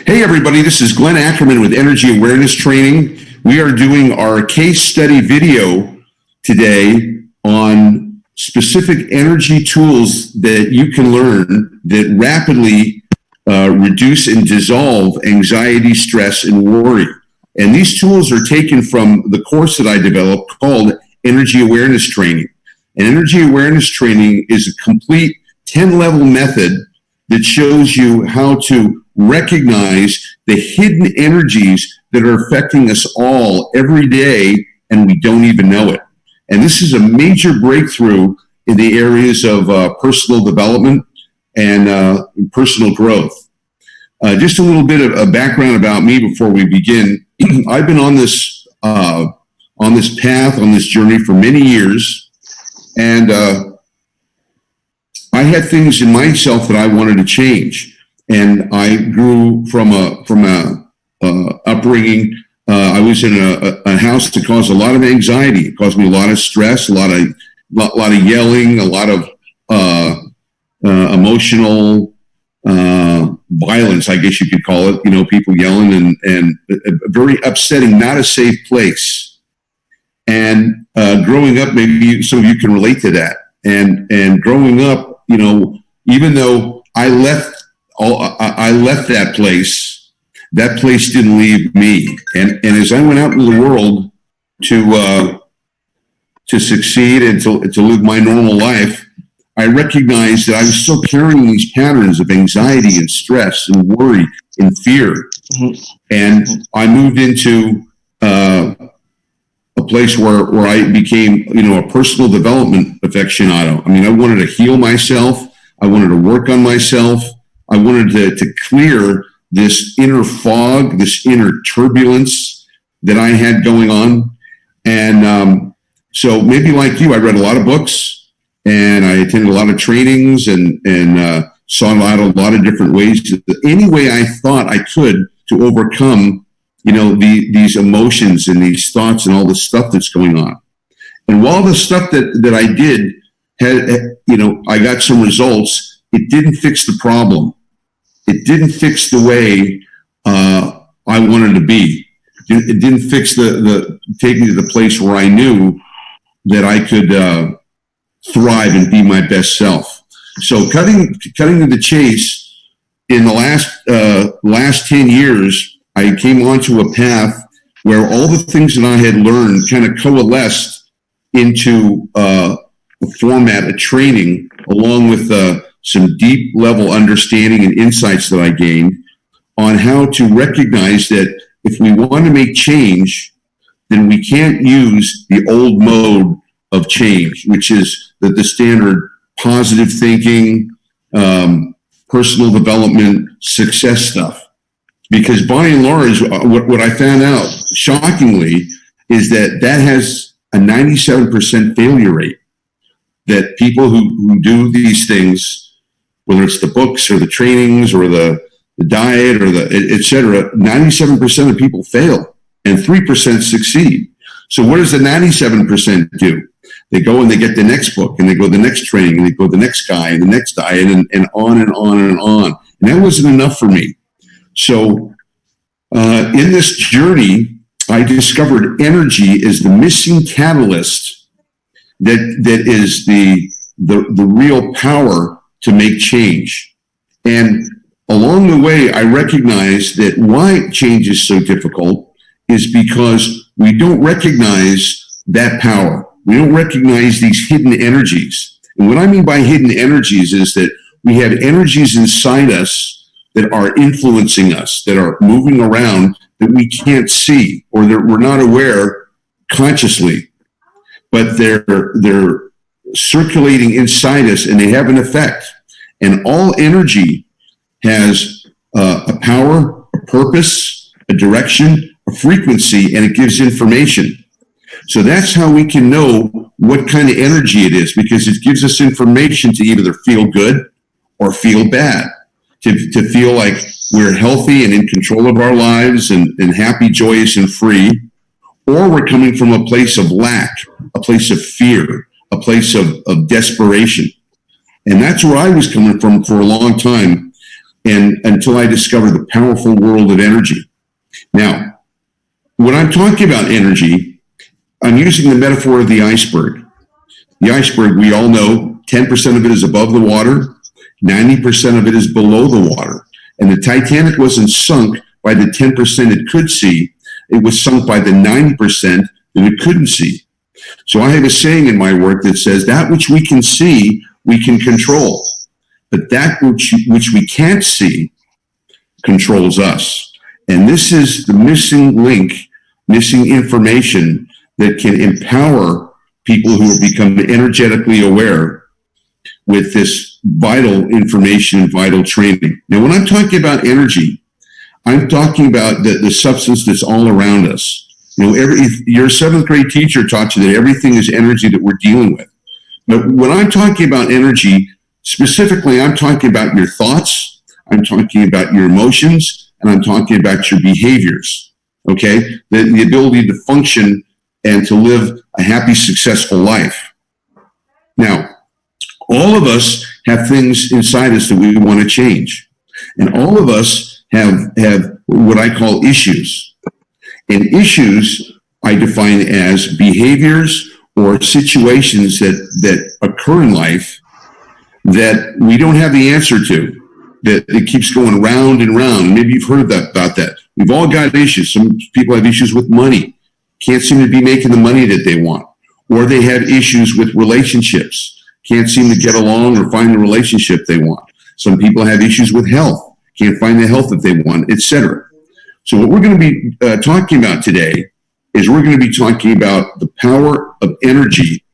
Hey everybody, this is Glenn Ackerman with Energy Awareness Training. We are doing our case study video today on specific energy tools that you can learn that rapidly reduce and dissolve anxiety, stress, and worry. And these tools are taken from the course that I developed called Energy Awareness Training. And Energy Awareness Training is a complete 10-level method that shows you how to recognize the hidden energies that are affecting us all every day, and we don't even know it. And this is a major breakthrough in the areas of personal development and personal growth. Just a little bit of a background about me before we begin. I've been on this path, on this journey for many years, and I had things in myself that I wanted to change. And I grew from a upbringing. I was in a house that caused a lot of anxiety. It caused me a lot of stress, a lot of yelling, a lot of emotional violence, I guess you could call it. You know, people yelling and very upsetting, not a safe place. And growing up, maybe some of you can relate to that. And growing up, you know, even though I left that place didn't leave me. And as I went out into the world to succeed and to live my normal life, I recognized that I was still carrying these patterns of anxiety and stress and worry and fear. Mm-hmm. And I moved into a place where I became, you know, a personal development aficionado. I mean, I wanted to heal myself. I wanted to work on myself. I wanted to clear this inner fog, this inner turbulence that I had going on. And so maybe like you, I read a lot of books and I attended a lot of trainings and saw a lot of different ways, any way I thought I could to overcome, you know, these emotions and these thoughts and all the stuff that's going on. And while the stuff that I did had, you know, I got some results, it didn't fix the problem. It didn't fix the way I wanted to be. It didn't fix take me to the place where I knew that I could thrive and be my best self. So cutting to the chase, in the last 10 years, I came onto a path where all the things that I had learned kind of coalesced into a format, a training, along with some deep level understanding and insights that I gained on how to recognize that if we want to make change, then we can't use the old mode of change, which is the standard positive thinking, personal development, success stuff. Because by and large, what I found out shockingly is that has a 97% failure rate. That people who do these things, whether it's the books or the trainings or the diet or et cetera, 97% of people fail and 3% succeed. So what does the 97% do? They go and they get the next book and they go to the next training and they go to the next guy and the next diet and on and on and on. And that wasn't enough for me. So in this journey, I discovered energy is the missing catalyst that is the real power to make change. And along the way, I recognized that why change is so difficult is because we don't recognize that power. We don't recognize these hidden energies. And what I mean by hidden energies is that we have energies inside us that are influencing us, that are moving around that we can't see or that we're not aware consciously, but they're circulating inside us and they have an effect. And all energy has a power, a purpose, a direction, a frequency, and it gives information. So that's how we can know what kind of energy it is, because it gives us information to either feel good or feel bad, to feel like we're healthy and in control of our lives and happy, joyous, and free, or we're coming from a place of lack, a place of fear, a place of desperation. And that's where I was coming from for a long time. and until I discovered the powerful world of energy. Now, when I'm talking about energy, I'm using the metaphor of the iceberg. The iceberg, we all know, 10% of it is above the water, 90% of it is below the water. And the Titanic wasn't sunk by the 10% it could see. It was sunk by the 90% that it couldn't see. So I have a saying in my work that says, that which we can see, we can control. But that which we can't see controls us. And this is the missing link, missing information that can empower people who have become energetically aware with this vital information, vital training. Now, when I'm talking about energy, I'm talking about the substance that's all around us. You know, your seventh grade teacher taught you that everything is energy that we're dealing with. But when I'm talking about energy, specifically, I'm talking about your thoughts, I'm talking about your emotions, and I'm talking about your behaviors, okay? The ability to function and to live a happy, successful life. Now, all of us have things inside us that we want to change. And all of us have what I call issues. And issues I define as behaviors or situations that occur in life that we don't have the answer to, that it keeps going round and round. Maybe you've heard about that. We've all got issues. Some people have issues with money, can't seem to be making the money that they want. Or they have issues with relationships, can't seem to get along or find the relationship they want. Some people have issues with health, can't find the health that they want, etc. So what we're going to be talking about today is we're going to be talking about the power of energy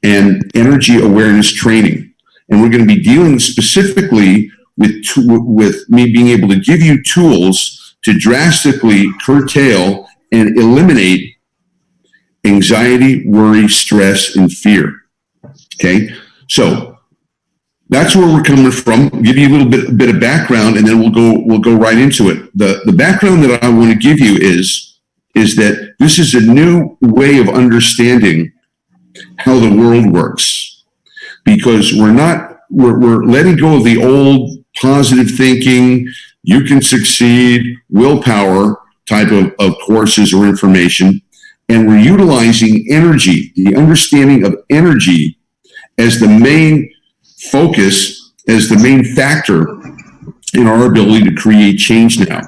and energy awareness training. And we're going to be dealing specifically with me being able to give you tools to drastically curtail and eliminate anxiety, worry, stress, and fear. Okay, so that's where we're coming from. I'll give you a little bit of background, and then we'll go right into it. The background that I want to give you is that this is a new way of understanding how the world works, because we're letting go of the old positive thinking, you can succeed, willpower type of courses or information, and we're utilizing energy, the understanding of energy as the main focus, as the main factor in our ability to create change now.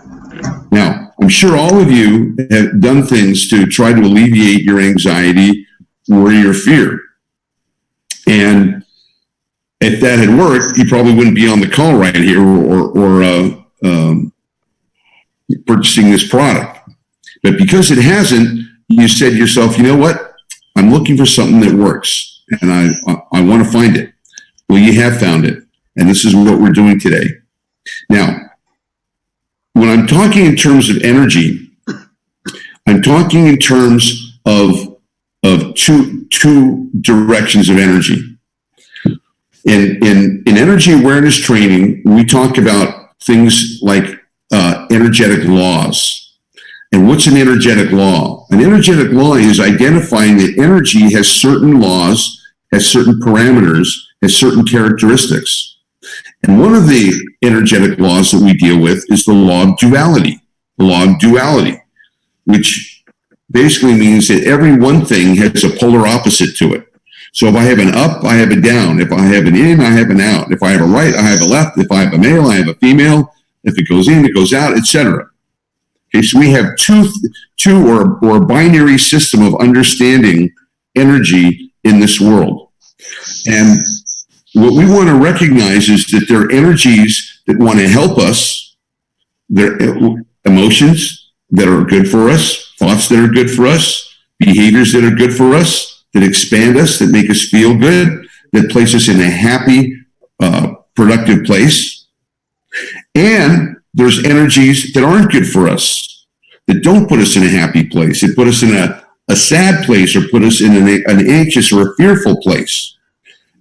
Now, I'm sure all of you have done things to try to alleviate your anxiety, worry, or fear. And if that had worked, you probably wouldn't be on the call right here or purchasing this product. But because it hasn't, you said to yourself, you know what? I'm looking for something that works, and I want to find it. Well, you have found it, and this is what we're doing today. Now, when I'm talking in terms of energy, I'm talking in terms of two directions of energy. In energy awareness training, we talk about things like energetic laws. And what's an energetic law? An energetic law is identifying that energy has certain laws, has certain parameters, has certain characteristics. And one of the energetic laws that we deal with is the law of duality. The law of duality, which basically means that every one thing has a polar opposite to it. So if I have an up, I have a down. If I have an in, I have an out. If I have a right, I have a left. If I have a male, I have a female. If it goes in, it goes out, etc. Okay, so we have two or a binary system of understanding energy in this world. And what we want to recognize is that there are energies that want to help us. There are emotions that are good for us, thoughts that are good for us, behaviors that are good for us, that expand us, that make us feel good, that place us in a happy, productive place. And there's energies that aren't good for us, that don't put us in a happy place. That put us in a sad place, or put us in an anxious or a fearful place.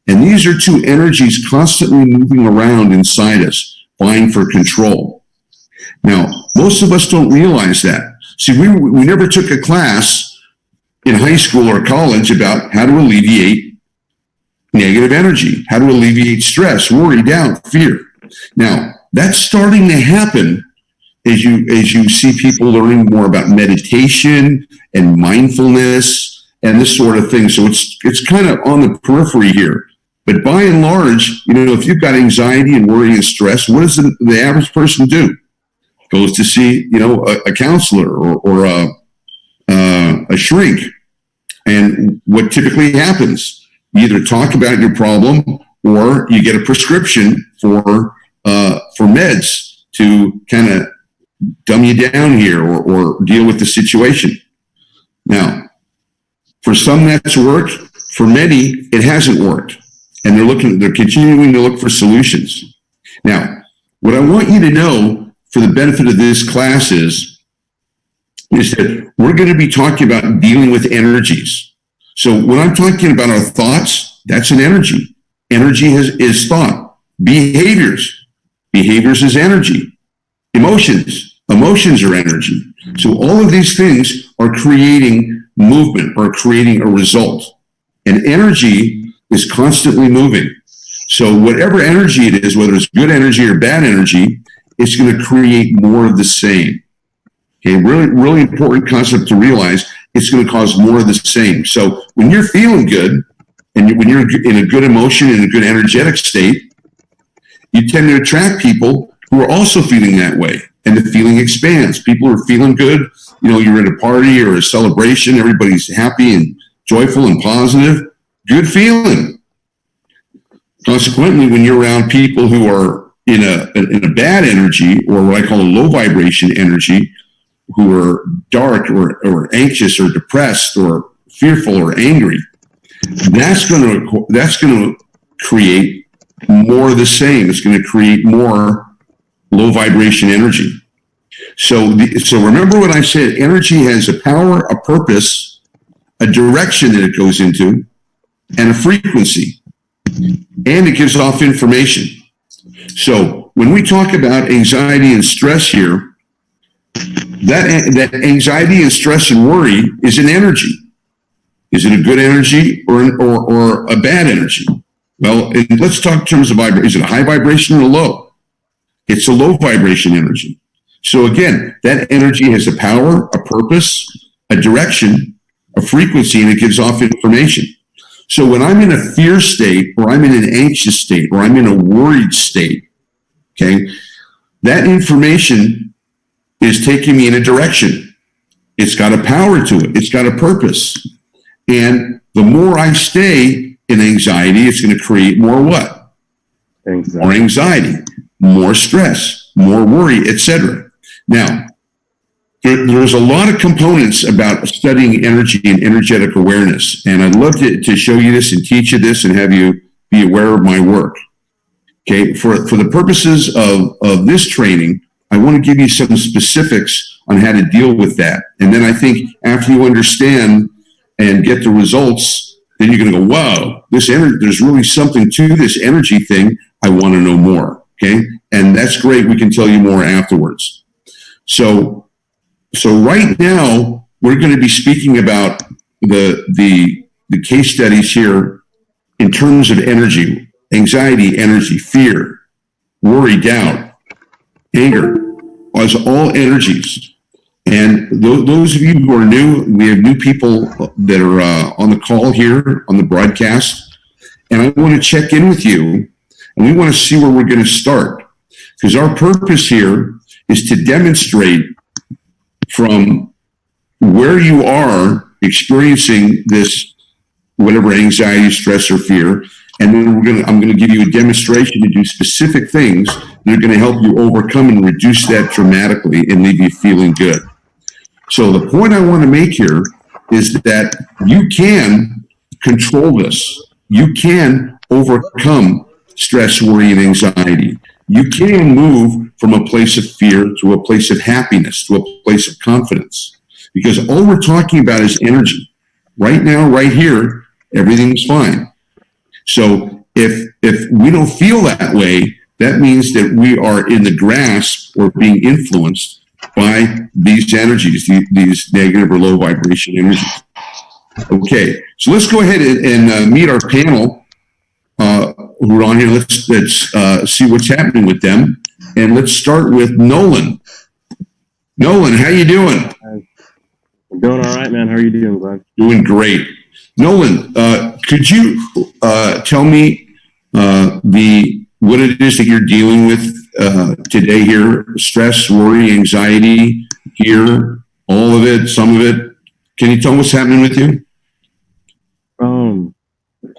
And these are two energies constantly moving around inside us, vying for control. Now, most of us don't realize that. See, we never took a class in high school or college about how to alleviate negative energy, how to alleviate stress, worry, doubt, fear. Now, That's starting to happen as you see people learning more about meditation and mindfulness and this sort of thing. So it's kind of on the periphery here. But by and large, if you've got anxiety and worry and stress, what does the average person do? Goes to see, a counselor or a shrink. And what typically happens, you either talk about your problem or you get a prescription for meds to kind of dumb you down here or deal with the situation. Now, for some that's worked. For many, it hasn't worked. And they're continuing to look for solutions. Now, what I want you to know for the benefit of this class is that we're going to be talking about dealing with energies. So when I'm talking about our thoughts, that's an energy. Energy is thought. Behaviors is energy. Emotions are energy. So all of these things are creating movement or creating a result. And energy is constantly moving. So whatever energy it is, whether it's good energy or bad energy, it's going to create more of the same. Okay, really, really important concept to realize. It's going to cause more of the same. So when you're feeling good and when you're in a good emotion, in a good energetic state, you tend to attract people who are also feeling that way. And the feeling expands. People are feeling good. You're at a party or a celebration. Everybody's happy and joyful and positive. Good feeling. Consequently, when you're around people who are in a bad energy, or what I call a low vibration energy, who are dark or anxious or depressed or fearful or angry, that's going to create more of the same. It's going to create more low vibration energy. So remember what I said. Energy has a power, a purpose, a direction that it goes into, and a frequency, and it gives off information. So when we talk about anxiety and stress here, that anxiety and stress and worry is an energy. Is it a good energy or a bad energy? Well, let's talk in terms of vibration. Is it a high vibration or a low? It's a low vibration energy. So again, that energy has a power, a purpose, a direction, a frequency, and it gives off information. So when I'm in a fear state, or I'm in an anxious state, or I'm in a worried state, okay, that information is taking me in a direction. It's got a power to it. It's got a purpose. And the more I stay in anxiety, it's going to create more what? Anxiety. More anxiety, more stress, more worry, etc. Now, there's a lot of components about studying energy and energetic awareness, and I'd love to show you this and teach you this and have you be aware of my work. Okay, for the purposes of this training, I want to give you some specifics on how to deal with that. And then I think after you understand and get the results, then you're going to go, wow, there's really something to this energy thing. I want to know more. Okay, and that's great. We can tell you more afterwards. So right now, we're going to be speaking about the case studies here in terms of energy, anxiety, energy, fear, worry, doubt, anger, as all energies. And those of you who are new, we have new people that are on the call here on the broadcast, and I want to check in with you, and we want to see where we're going to start, because our purpose here is to demonstrate from where you are experiencing this, whatever anxiety, stress, or fear, and then I'm going to give you a demonstration to do specific things that are going to help you overcome and reduce that dramatically and leave you feeling good. So the point I want to make here is that you can control this. You can overcome stress, worry, and anxiety. You can move from a place of fear to a place of happiness, to a place of confidence, because all we're talking about is energy. Right now, right here, everything's fine. So if we don't feel that way, that means that we are in the grasp or being influenced by these energies, these negative or low vibration energies. Okay, so let's go ahead and meet our panel who are on here. Let's see what's happening with them. and let's start with Nolan. Nolan, how you doing? I'm doing all right, man. How are you doing, Glenn? Doing great. Nolan, could you tell me what it is that you're dealing with today here? Stress, worry, anxiety, fear, all of it, some of it. Can you tell me what's happening with you?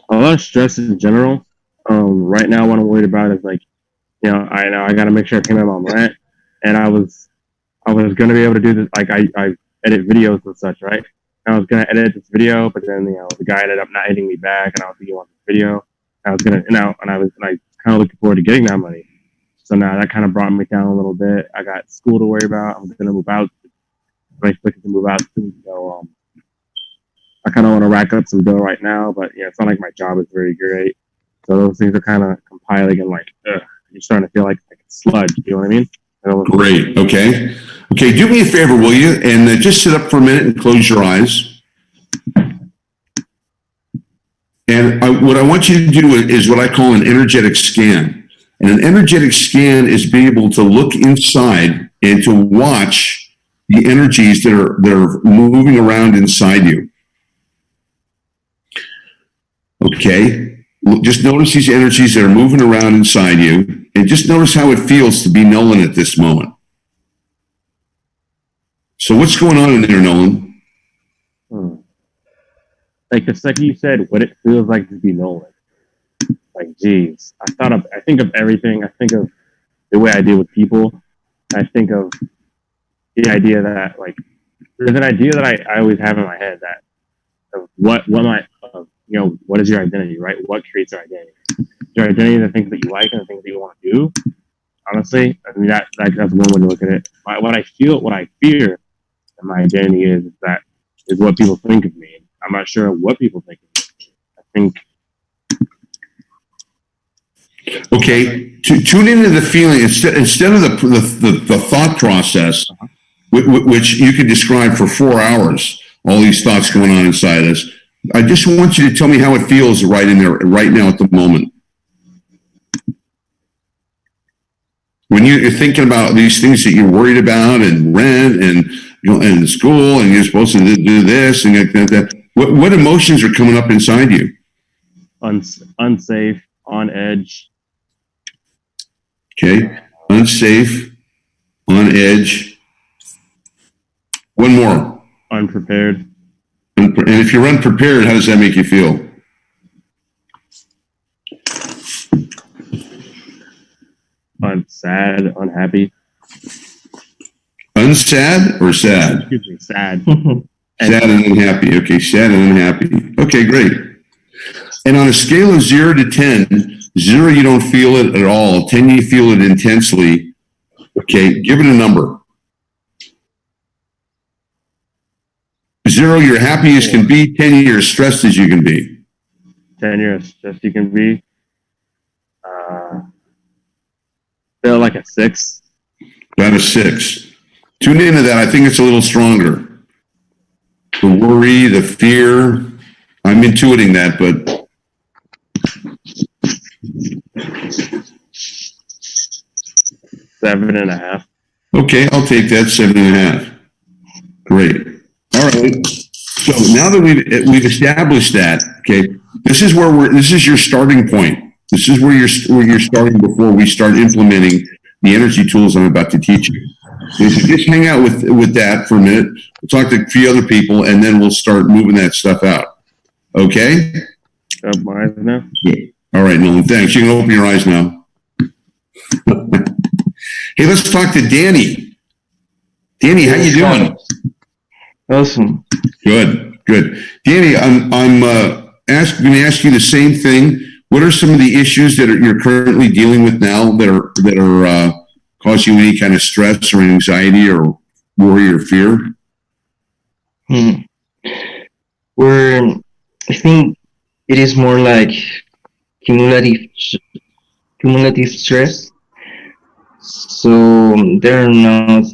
A lot of stress in general. Right now, what I'm worried about is I got to make sure I pay my mom rent, and I was gonna be able to do this. Like I edit videos and such, right? And I was gonna edit this video, but then the guy ended up not hitting me back, and I was thinking about this video. I was gonna, and I kind of looking forward to getting that money. So now that kind of brought me down a little bit. I got school to worry about. I'm gonna move out. I'm looking to move out soon, so I kind of want to rack up some dough right now, but it's not like my job is very great. So those things are kind of compiling and you're starting to feel like a sludge. You know what I mean? Great. Okay. Do me a favor, will you? And just sit up for a minute and close your eyes. And what I want you to do is what I call an energetic scan. And an energetic scan is being able to look inside and to watch the energies that are moving around inside you. Okay. Just notice these energies that are moving around inside you, and just notice how it feels to be Nolan at this moment. So what's going on in there, Nolan? Like the second you said what it feels like to be Nolan, like, geez, I think of everything. I think of the way I deal with people. I think of the idea that there's an idea that I always have in my head that of what is your identity, right? What creates your identity? Your identity, the things that you like and the things that you want to do. Honestly, I mean that's one way to look at it. What I fear, that my identity is what people think of me. I'm not sure what people think of me. I think. Okay, tune into the feeling instead of the thought process, which you could describe for 4 hours. All these thoughts going on inside us. I just want you to tell me how it feels right in there, right now at the moment. When you're thinking about these things that you're worried about, and rent, and school, and you're supposed to do this and that. What emotions are coming up inside you? Unsafe, on edge. Okay, unsafe, on edge. One more. Unprepared. And if you're unprepared, how does that make you feel? Sad, unhappy. Unsad or sad? Excuse me, sad. Sad and unhappy. Okay, sad and unhappy. Okay, great. And on a scale of 0 to 10, 0 you don't feel it at all, 10 you feel it intensely. Okay, give it a number. 0 you're happy as can be, 10 you're as stressed as you can be. 10 you're as stressed you can be. Feel like a 6. About a 6. Tune into that. I think it's a little stronger. The worry, the fear. I'm intuiting that, but 7.5. Okay, I'll take that. 7.5. Great. All right. So now that we've established that, okay, this is your starting point. This is where you're starting before we start implementing the energy tools I'm about to teach you. So just hang out with that for a minute. We'll talk to a few other people, and then we'll start moving that stuff out. Okay? Open my eyes now. Good. All right, Nolan. Thanks. You can open your eyes now. Hey, let's talk to Danny. Danny, how you doing? Awesome. Good. Danny, I'm going to ask you the same thing. What are some of the issues that you're currently dealing with now that are causing you any kind of stress or anxiety or worry or fear? I think it is more like cumulative stress. So there are not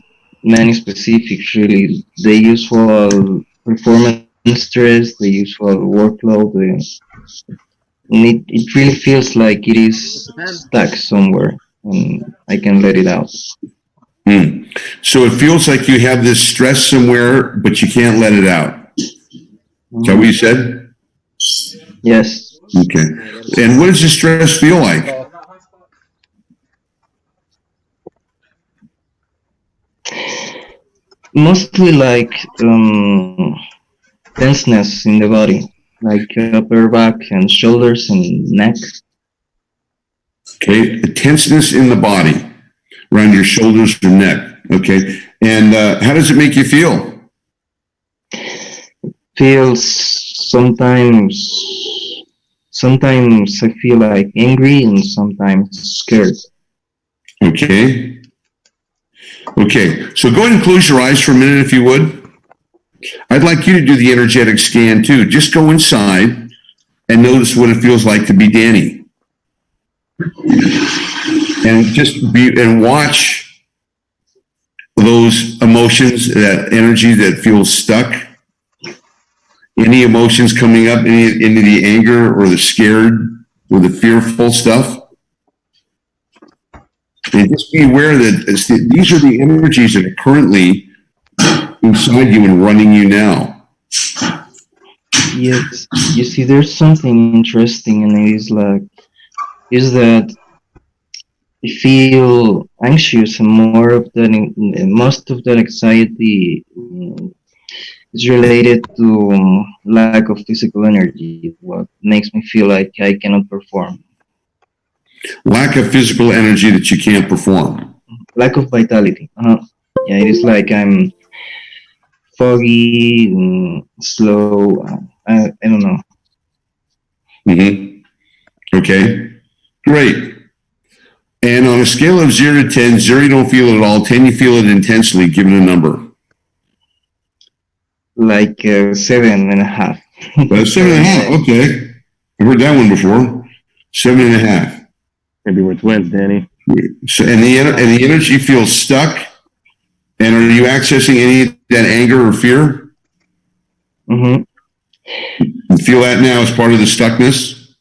many specifics really. The usual performance stress, the usual workload, and it really feels like it is stuck somewhere. and I can let it out. Hmm. So it feels like you have this stress somewhere, but you can't let it out. Is that what you said? Yes. Okay. And what does the stress feel like? Mostly like tenseness in the body, like upper back and shoulders and neck. Okay. A tenseness in the body around your shoulders or neck. Okay. And how does it make you feel? Feels sometimes I feel like angry and sometimes scared. Okay. Okay. So go ahead and close your eyes for a minute if you would. I'd like you to do the energetic scan too. Just go inside and notice what it feels like to be Danny. And just be and watch those emotions, that energy that feels stuck. Any emotions coming up, any the anger or the scared or the fearful stuff. And just be aware that these are the energies that are currently inside you and running you now. Yes, you see, there's something interesting, and it is that I feel anxious, and most of that anxiety is related to lack of physical energy. What makes me feel like I cannot perform. Lack of physical energy that you can't perform. Lack of vitality. Yeah, it is like I'm foggy, slow. I don't know. Mm-hmm. Okay, great. And on a scale of 0 to 10, 0 you don't feel it at all, 10 you feel it intensely, give it a number. Like 7.5. 7.5, okay. I've heard that one before. 7.5. Maybe we're twins, Danny. So, and the energy feels stuck. And are you accessing any of that anger or fear? Mm-hmm. You feel that now as part of the stuckness?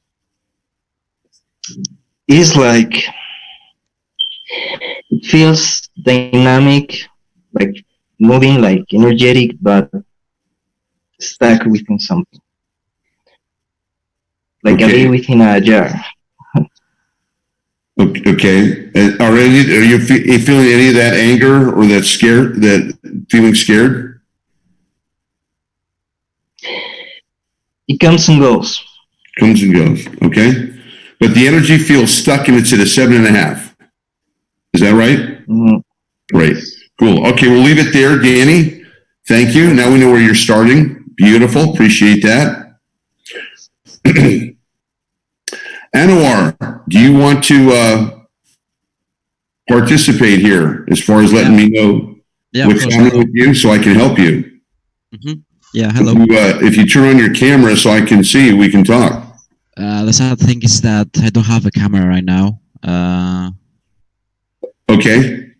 It's like it feels dynamic, like moving, like energetic, but stuck within something. Like a bee within a jar. Okay. Are you feeling any of that anger or that feeling scared? It comes and goes. Comes and goes. Okay. But the energy feels stuck and it's at a 7.5. Is that right? Mm-hmm. Great. Cool. Okay. We'll leave it there, Danny. Thank you. Now we know where you're starting. Beautiful. Appreciate that. Anwar, do you want to participate here as far as letting me know what's happening with you so I can help you? Mm-hmm. Yeah, hello. If you turn on your camera so I can see, we can talk. The sad thing is that I don't have a camera right now. Okay.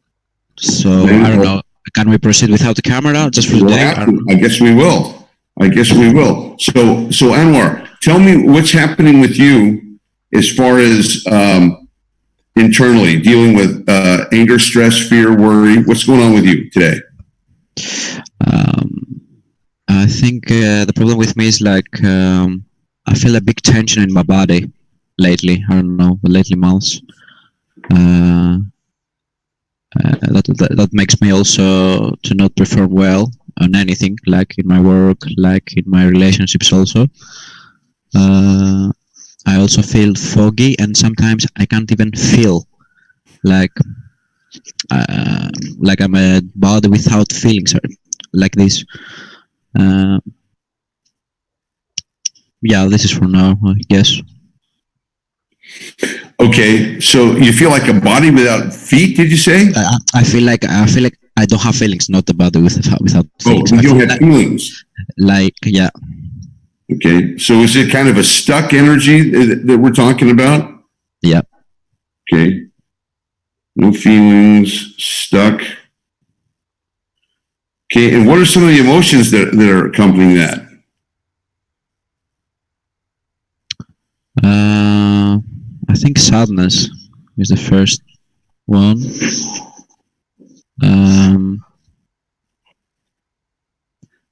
So I don't know. Can we proceed without the camera just for today? I guess we will. So Anwar, tell me what's happening with you as far as internally dealing with anger, stress, fear, worry. What's going on with you today? I think the problem with me is like I feel a big tension in my body lately. I don't know, lately months. That makes me also to not perform well on anything, like in my work, like in my relationships also. I also feel foggy, and sometimes I can't even feel like I'm a body without feelings, like this. Yeah, this is for now, I guess. Okay, so you feel like a body without feet? Did you say? I feel like I don't have feelings, not a body without feelings. Oh, you don't have feelings. Like, yeah. Okay, so is it kind of a stuck energy that we're talking about? Yeah. Okay. No feelings, stuck. Okay, and what are some of the emotions that are accompanying that? I think sadness is the first one. Um,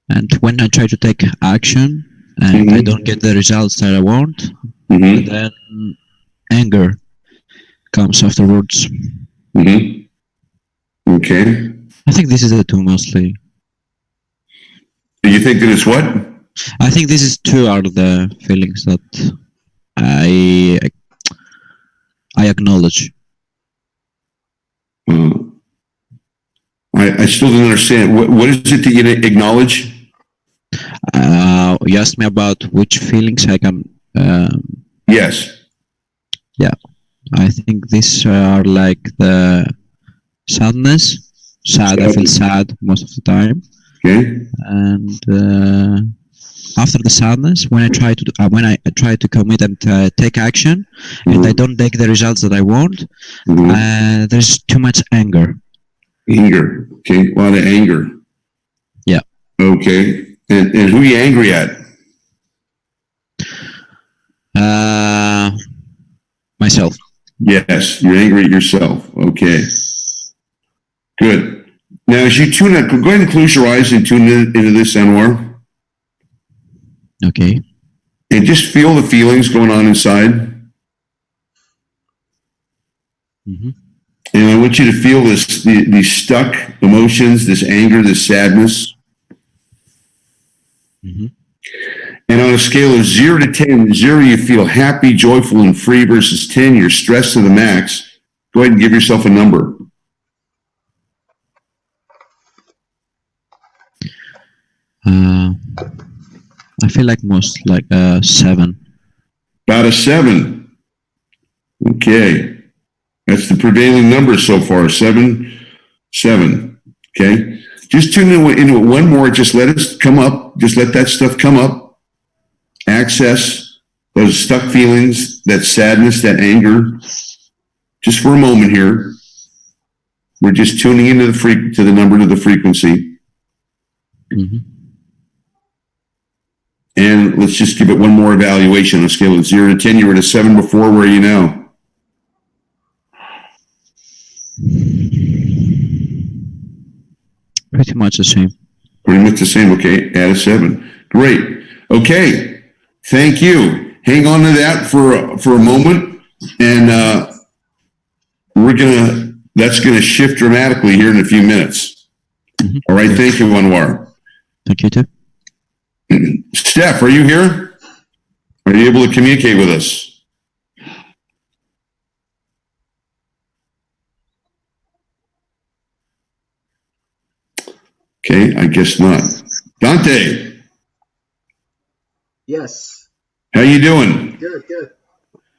and when I try to take action and I don't get the results that I want, Mm-hmm. then anger comes afterwards. Mm-hmm. Okay. I think this is the two mostly. Do you think that it's what? I think this is two are the feelings that I acknowledge. I still don't understand. What is it that you acknowledge? You asked me about which feelings I can. Yes. Yeah, I think these are like the sadness. Sad. I feel sad most of the time. Okay. And after the sadness, when I try to commit and take action, and I don't take the results that I want, there's too much anger. Anger. Okay. A lot of anger. Yeah. Okay. And who are you angry at? Myself. Yes, you're angry at yourself. Okay. Good. Now, as you tune in, go ahead and close your eyes and tune into this, Anwar. Okay. And just feel the feelings going on inside. Mm-hmm. And I want you to feel these stuck emotions, this anger, this sadness. Mm-hmm. And on a scale of 0 to 10, 0 you feel happy, joyful, and free versus 10, you're stressed to the max. Go ahead and give yourself a number. I feel like most like 7. About a 7. Okay. That's the prevailing number so far. 7. Okay. Just tune into it one more. Just let it come up. Just let that stuff come up. Access those stuck feelings, that sadness, that anger. Just for a moment here. We're just tuning into to the number, to the frequency. Mm-hmm. And let's just give it one more evaluation on a scale of 0 to 10. You were at a 7 before. Where are you now? Pretty much the same. Pretty much the same. Okay, at a 7. Great. Okay. Thank you. Hang on to that for a moment, and that's gonna shift dramatically here in a few minutes. Mm-hmm. All right. Thank you, Anwar. Thank you too. Steph, are you here? Are you able to communicate with us? Okay, I guess not. Dante. Yes. How you doing? Good.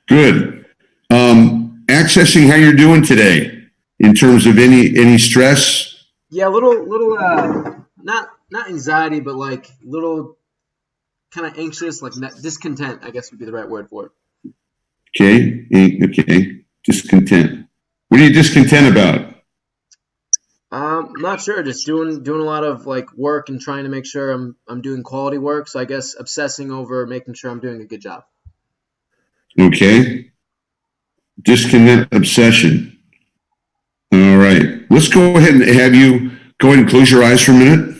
Good. Accessing how you're doing today in terms of any stress? Yeah, little not anxiety, but like little kind of anxious, like discontent, I guess would be the right word for it. Okay. Discontent. What are you discontent about? Not sure. Just doing a lot of like work and trying to make sure I'm doing quality work. So I guess obsessing over making sure I'm doing a good job. Okay. Discontent, obsession. All right. Let's go ahead and have you go ahead and close your eyes for a minute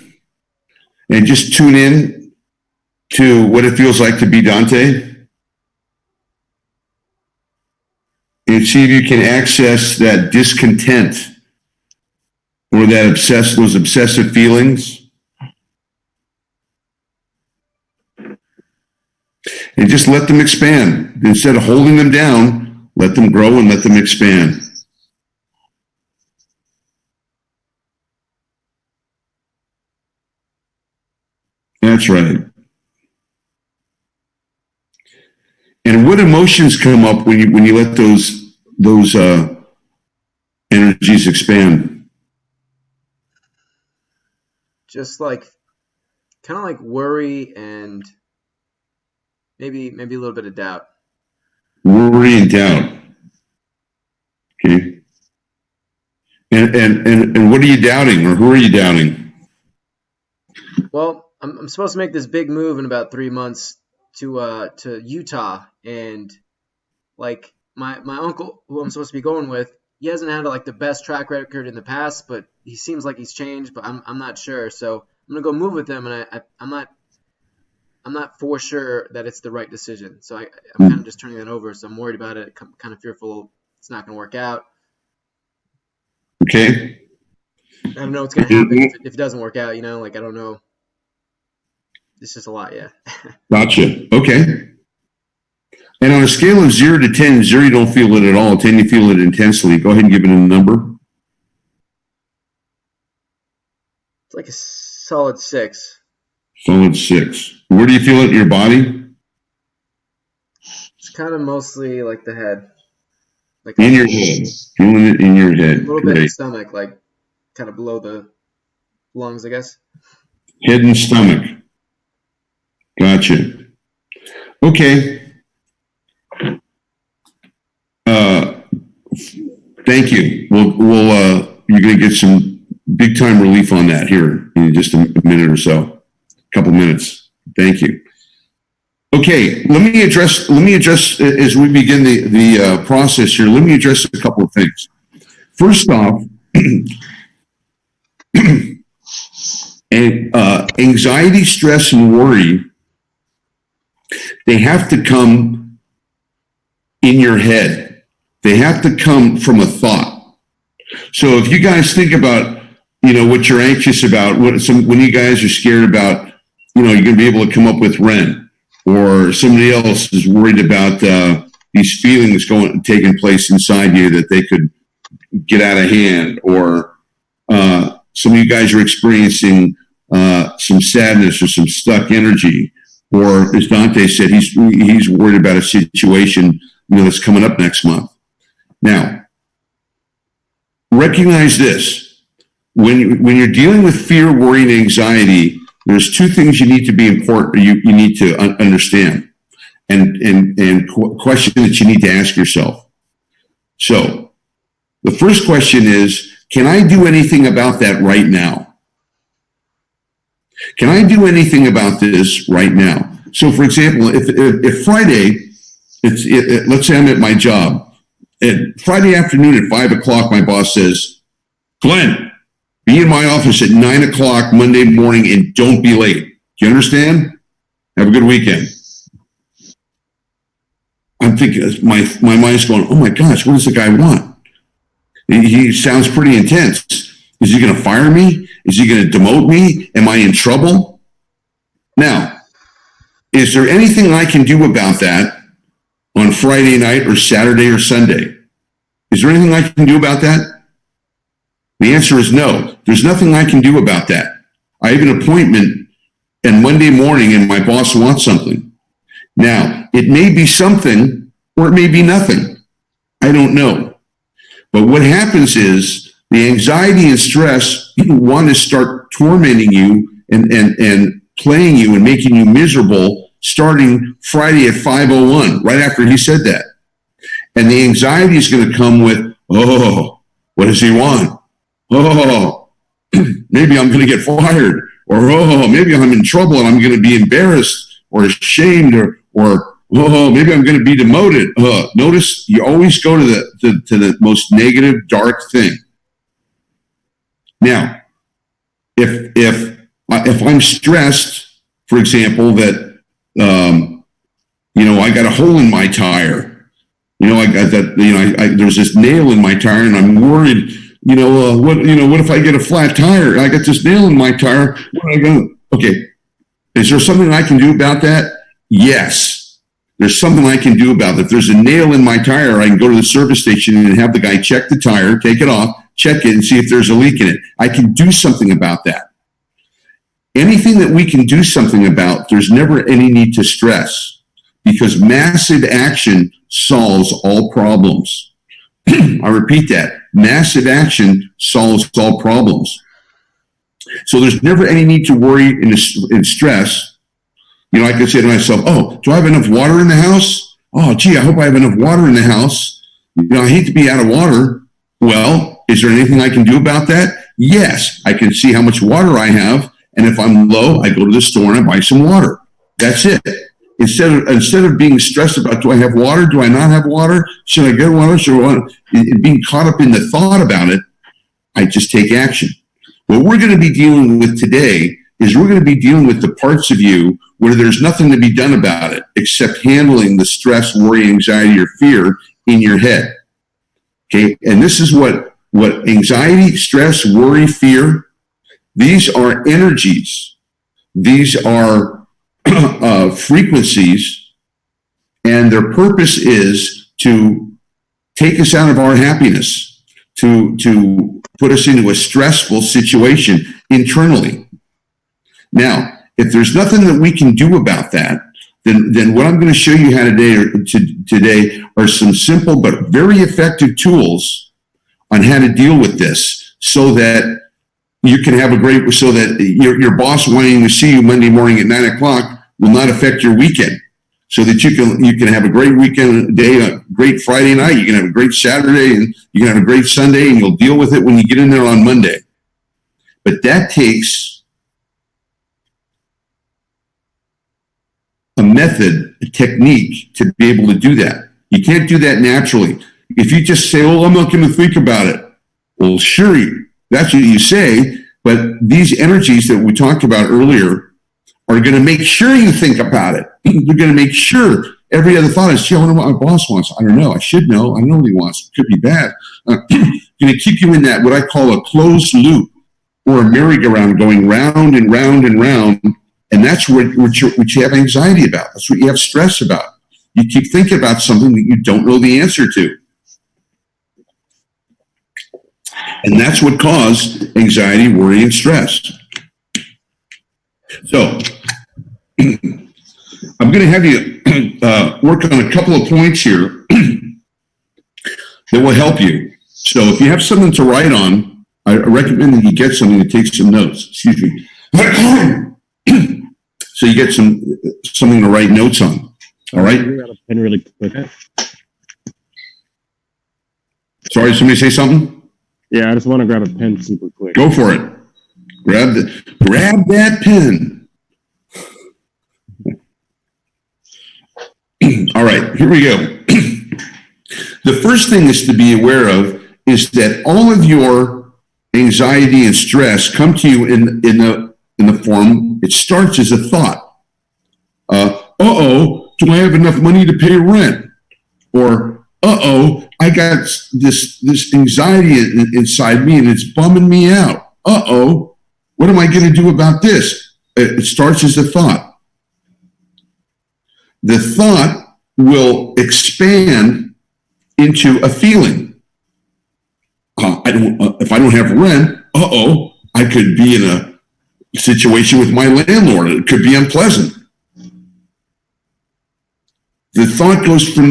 and just tune in to what it feels like to be Dante. And see if you can access that discontent or those obsessive feelings. And just let them expand. Instead of holding them down, let them grow and let them expand. That's right. And what emotions come up when you let those energies expand? Just like kind of like worry and maybe a little bit of doubt. Worry and doubt. Okay. And what are you doubting, or who are you doubting? Well, I'm supposed to make this big move in about 3 months to Utah, and like my uncle, who I'm supposed to be going with, he hasn't had like the best track record in the past, but he seems like he's changed. But I'm not sure, so I'm gonna go move with him, and I'm not for sure that it's the right decision. So I'm kind of just turning that over. So I'm worried about it. I'm kind of fearful it's not gonna work out. Okay. I don't know what's gonna happen if it doesn't work out. Like I don't know. It's just a lot, yeah. Gotcha. Okay. And on a scale of 0 to 10, 0 you don't feel it at all, 10 you feel it intensely. Go ahead and give it a number. It's like a solid 6. Solid 6. Where do you feel it in your body? It's kind of mostly like the head. Like in your head. Feeling it in your head. A little bit in the stomach, like kind of below the lungs, I guess. Head and stomach. Gotcha. Okay. Thank you. You're going to get some big time relief on that here in just a minute or so, a couple minutes. Thank you. Okay, let me address as we begin the process here. Let me address a couple of things. First off, anxiety, stress, and worry, they have to come in your head. They have to come from a thought. So if you guys think about, what you're anxious about, when you guys are scared about, you're going to be able to come up with rent, or somebody else is worried about these feelings taking place inside you that they could get out of hand, or some of you guys are experiencing some sadness or some stuck energy, or as Dante said, he's worried about a situation that's coming up next month. Now, recognize this: when you're dealing with fear, worry, and anxiety, there's two things you need to be important. You need to understand, and question that you need to ask yourself. So, the first question is: can I do anything about that right now? Can I do anything about this right now? So, for example, if Friday, let's say I'm at my job. Friday afternoon at 5 o'clock, my boss says, "Glenn, be in my office at 9 o'clock Monday morning and don't be late." Do you understand? Have a good weekend. I'm thinking, my mind's going, "Oh my gosh, what does the guy want? He sounds pretty intense. Is he going to fire me? Is he going to demote me? Am I in trouble?" Now, is there anything I can do about that on Friday night or Saturday or Sunday? Is there anything I can do about that? The answer is no. There's nothing I can do about that. I have an appointment on Monday morning and my boss wants something. Now, it may be something or it may be nothing. I don't know. But what happens is the anxiety and stress want to start tormenting you and playing you and making you miserable starting Friday at 5:01, right after he said that. And the anxiety is going to come with, "Oh, what does he want? Oh, maybe I'm going to get fired, or oh, maybe I'm in trouble and I'm going to be embarrassed or ashamed, or oh, maybe I'm going to be demoted." Notice you always go to the most negative, dark thing. Now, if I'm stressed, for example, that I got a hole in my tire. I got that. There's this nail in my tire, and I'm worried. What if I get a flat tire? I got this nail in my tire. What am I going to? Okay, is there something I can do about that? Yes, there's something I can do about it. If there's a nail in my tire, I can go to the service station and have the guy check the tire, take it off, check it, and see if there's a leak in it. I can do something about that. Anything that we can do something about, there's never any need to stress, because massive action solves all problems. I repeat that. Massive action solves all problems. So there's never any need to worry and stress. I can say to myself, "Oh, do I have enough water in the house? Oh, gee, I hope I have enough water in the house. I hate to be out of water." Well, is there anything I can do about that? Yes, I can see how much water I have. And if I'm low, I go to the store and I buy some water. That's it. instead of being stressed about, do I have water? Do I not have water? Should I get water? Should I want? Being caught up in the thought about it, I just take action. What we're going to be dealing with today is we're going to be dealing with the parts of you where there's nothing to be done about it except handling the stress, worry, anxiety, or fear in your head. Okay, and this is what anxiety, stress, worry, fear, these are energies. These are frequencies, and their purpose is to take us out of our happiness, to put us into a stressful situation internally. Now, if there's nothing that we can do about that, then what I'm going to show you how today are some simple but very effective tools on how to deal with this, so that you can have so that your boss wanting to see you Monday morning at 9 o'clock will not affect your weekend, so that you can have a great weekend day, a great Friday night, you can have a great Saturday, and you can have a great Sunday, and you'll deal with it when you get in there on Monday. But that takes a method, a technique to be able to do that. You can't do that naturally. If you just say, "Oh, I'm not going to think about it," well, sure, that's what you say, but these energies that we talked about earlier are going to make sure you think about it. They're going to make sure every other thought is, "Gee, I wonder what my boss wants. I don't know. I should know. I know what he wants. It could be bad." Going to keep you in that, what I call a closed loop, or a merry-go-round going round and round and round. And that's what you have anxiety about. That's what you have stress about. You keep thinking about something that you don't know the answer to. And that's what caused anxiety, worry, and stress. So, I'm going to have you work on a couple of points here that will help you. So if you have something to write on, I recommend that you get something to take some notes. Excuse me. So you get something to write notes on. All right? Grab a pen really quick. Sorry, somebody say something? Yeah, I just want to grab a pen super quick. Go for it. Grab that pen. All right, here we go. The first thing is to be aware of is that all of your anxiety and stress come to you in the form, it starts as a thought. Do I have enough money to pay rent? Or, I got this anxiety inside me and it's bumming me out. What am I going to do about this? It starts as a thought. The thought will expand into a feeling. If I don't have rent, I could be in a situation with my landlord. It could be unpleasant. The thought goes from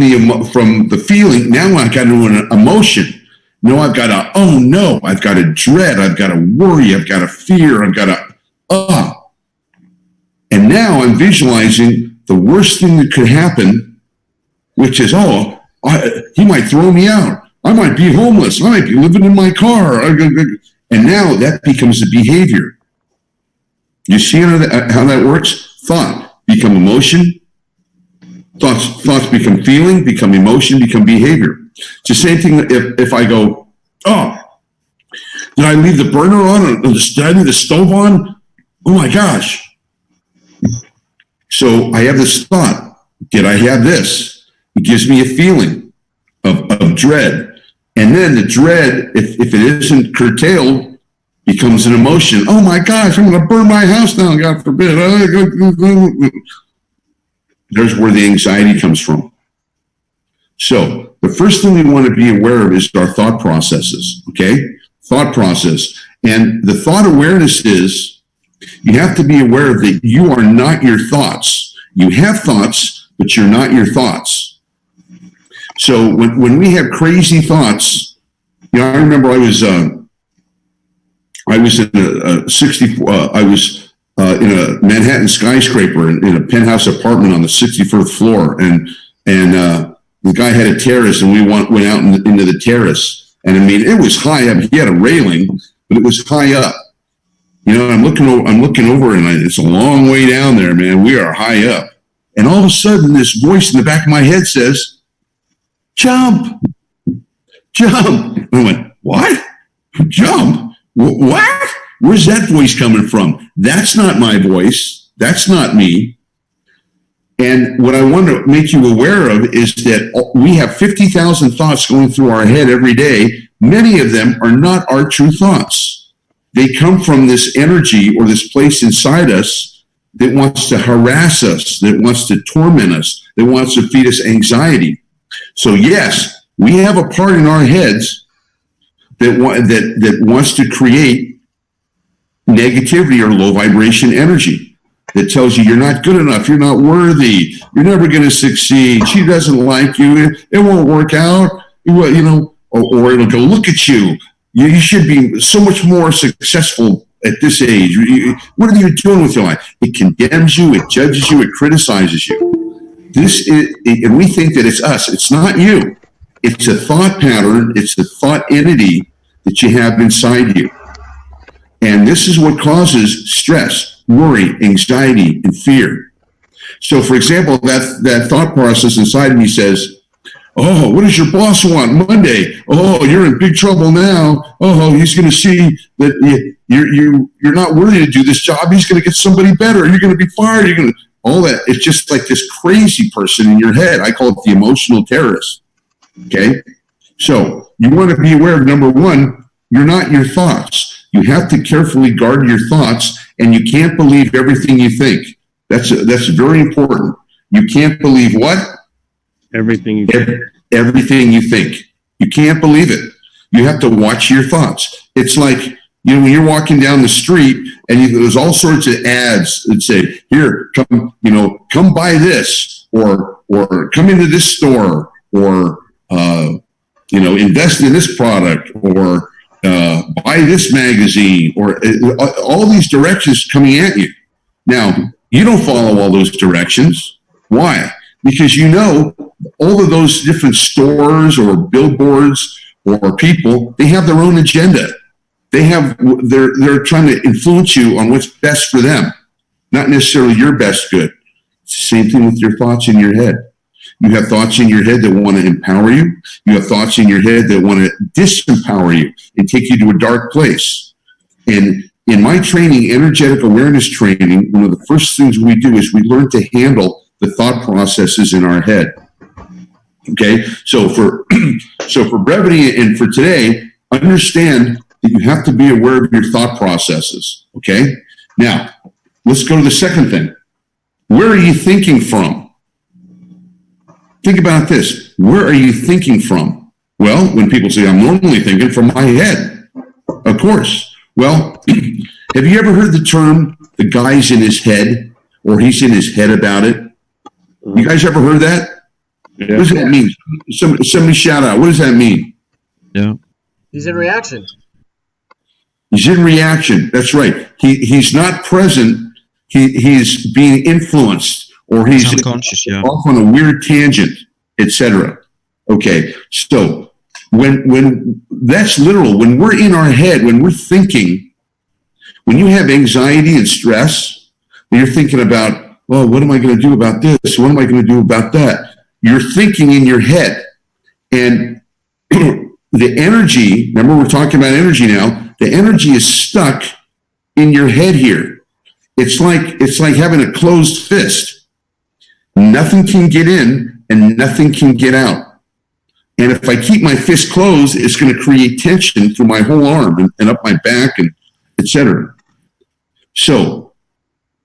the feeling. Now I've got an emotion. No, I've got I've got a dread. I've got a worry. I've got a fear. I've got a And now I'm visualizing the worst thing that could happen, which is, he might throw me out. I might be homeless. I might be living in my car. And now that becomes a behavior. You see how that works? Thought become emotion. Thoughts become feeling, become emotion, become behavior. It's the same thing if I go, did I leave the burner on? Or did I leave the stove on? Oh my gosh. So I have this thought. Did I have this? It gives me a feeling of dread. And then the dread, if it isn't curtailed, becomes an emotion. Oh my gosh, I'm going to burn my house down, God forbid. There's where the anxiety comes from. So the first thing we want to be aware of is our thought processes, okay? Thought process. And the thought awareness is, you have to be aware that you are not your thoughts. You have thoughts, but you're not your thoughts. So when we have crazy thoughts, I remember I was in a Manhattan skyscraper in a penthouse apartment on the 64th floor, and the guy had a terrace, and we went out into the terrace, and I mean it was high up. He had a railing, but it was high up. I'm looking over, and it's a long way down there, man. We are high up, And all of a sudden, this voice in the back of my head says, jump, jump. I went, what? Jump? What? Where's that voice coming from? That's not my voice. That's not me. And what I want to make you aware of is that we have 50,000 thoughts going through our head every day. Many of them are not our true thoughts. They come from this energy or this place inside us that wants to harass us, that wants to torment us, that wants to feed us anxiety. So yes, we have a part in our heads that wants to create negativity or low vibration energy. That tells you you're not good enough, you're not worthy, you're never going to succeed, she doesn't like you, it won't work out, or it'll go, look at you, you should be so much more successful at this age. What are you doing with your life? It condemns you, it judges you, it criticizes you. And we think that it's us. It's not you. It's a thought pattern, it's a thought entity that you have inside you. And this is what causes stress, worry, anxiety, and fear. So, for example, that thought process inside me says, oh, what does your boss want Monday? Oh, you're in big trouble now. Oh, he's going to see that you're not worthy to do this job. He's going to get somebody better. You're going to be fired. You're going to all that. It's just like this crazy person in your head. I call it the emotional terrorist. Okay? So you want to be aware of, number one, you're not your thoughts. You have to carefully guard your thoughts, and you can't believe everything you think. That's very important. You can't believe what? Everything you think. Everything you think. You can't believe it. You have to watch your thoughts. It's like, when you're walking down the street and there's all sorts of ads that say, here, come buy this, or come into this store, or, invest in this product, or buy this magazine, or all these directions coming at you. Now, you don't follow all those directions. Why? Because all of those different stores or billboards or people, they have their own agenda. They're trying to influence you on what's best for them, not necessarily your best good. It's the same thing with your thoughts in your head. You have thoughts in your head that want to empower you. You have thoughts in your head that want to disempower you and take you to a dark place. And in my training, energetic awareness training, one of the first things we do is we learn to handle the thought processes in our head. Okay, so for brevity and for today, understand that you have to be aware of your thought processes. Okay, now let's go to the second thing. Where are you thinking from? Think about this. Where are you thinking from? Well, when people say, I'm normally thinking from my head. Of course. Well, have you ever heard the term, the guy's in his head, or he's in his head about it? You guys ever heard that? Yeah. What does that mean? Somebody shout out. What does that mean? Yeah. He's in reaction. He's in reaction. That's right. He's not present. He's being influenced. Or he's unconscious, off on a weird tangent, etc. Okay, so when that's literal, when we're in our head, when we're thinking, when you have anxiety and stress, you're thinking about, well, what am I going to do about this? What am I going to do about that? You're thinking in your head. And the energy, remember we're talking about energy now, the energy is stuck in your head here. It's like having a closed fist. Nothing can get in and nothing can get out. And if I keep my fist closed, it's going to create tension through my whole arm and up my back, and etc. So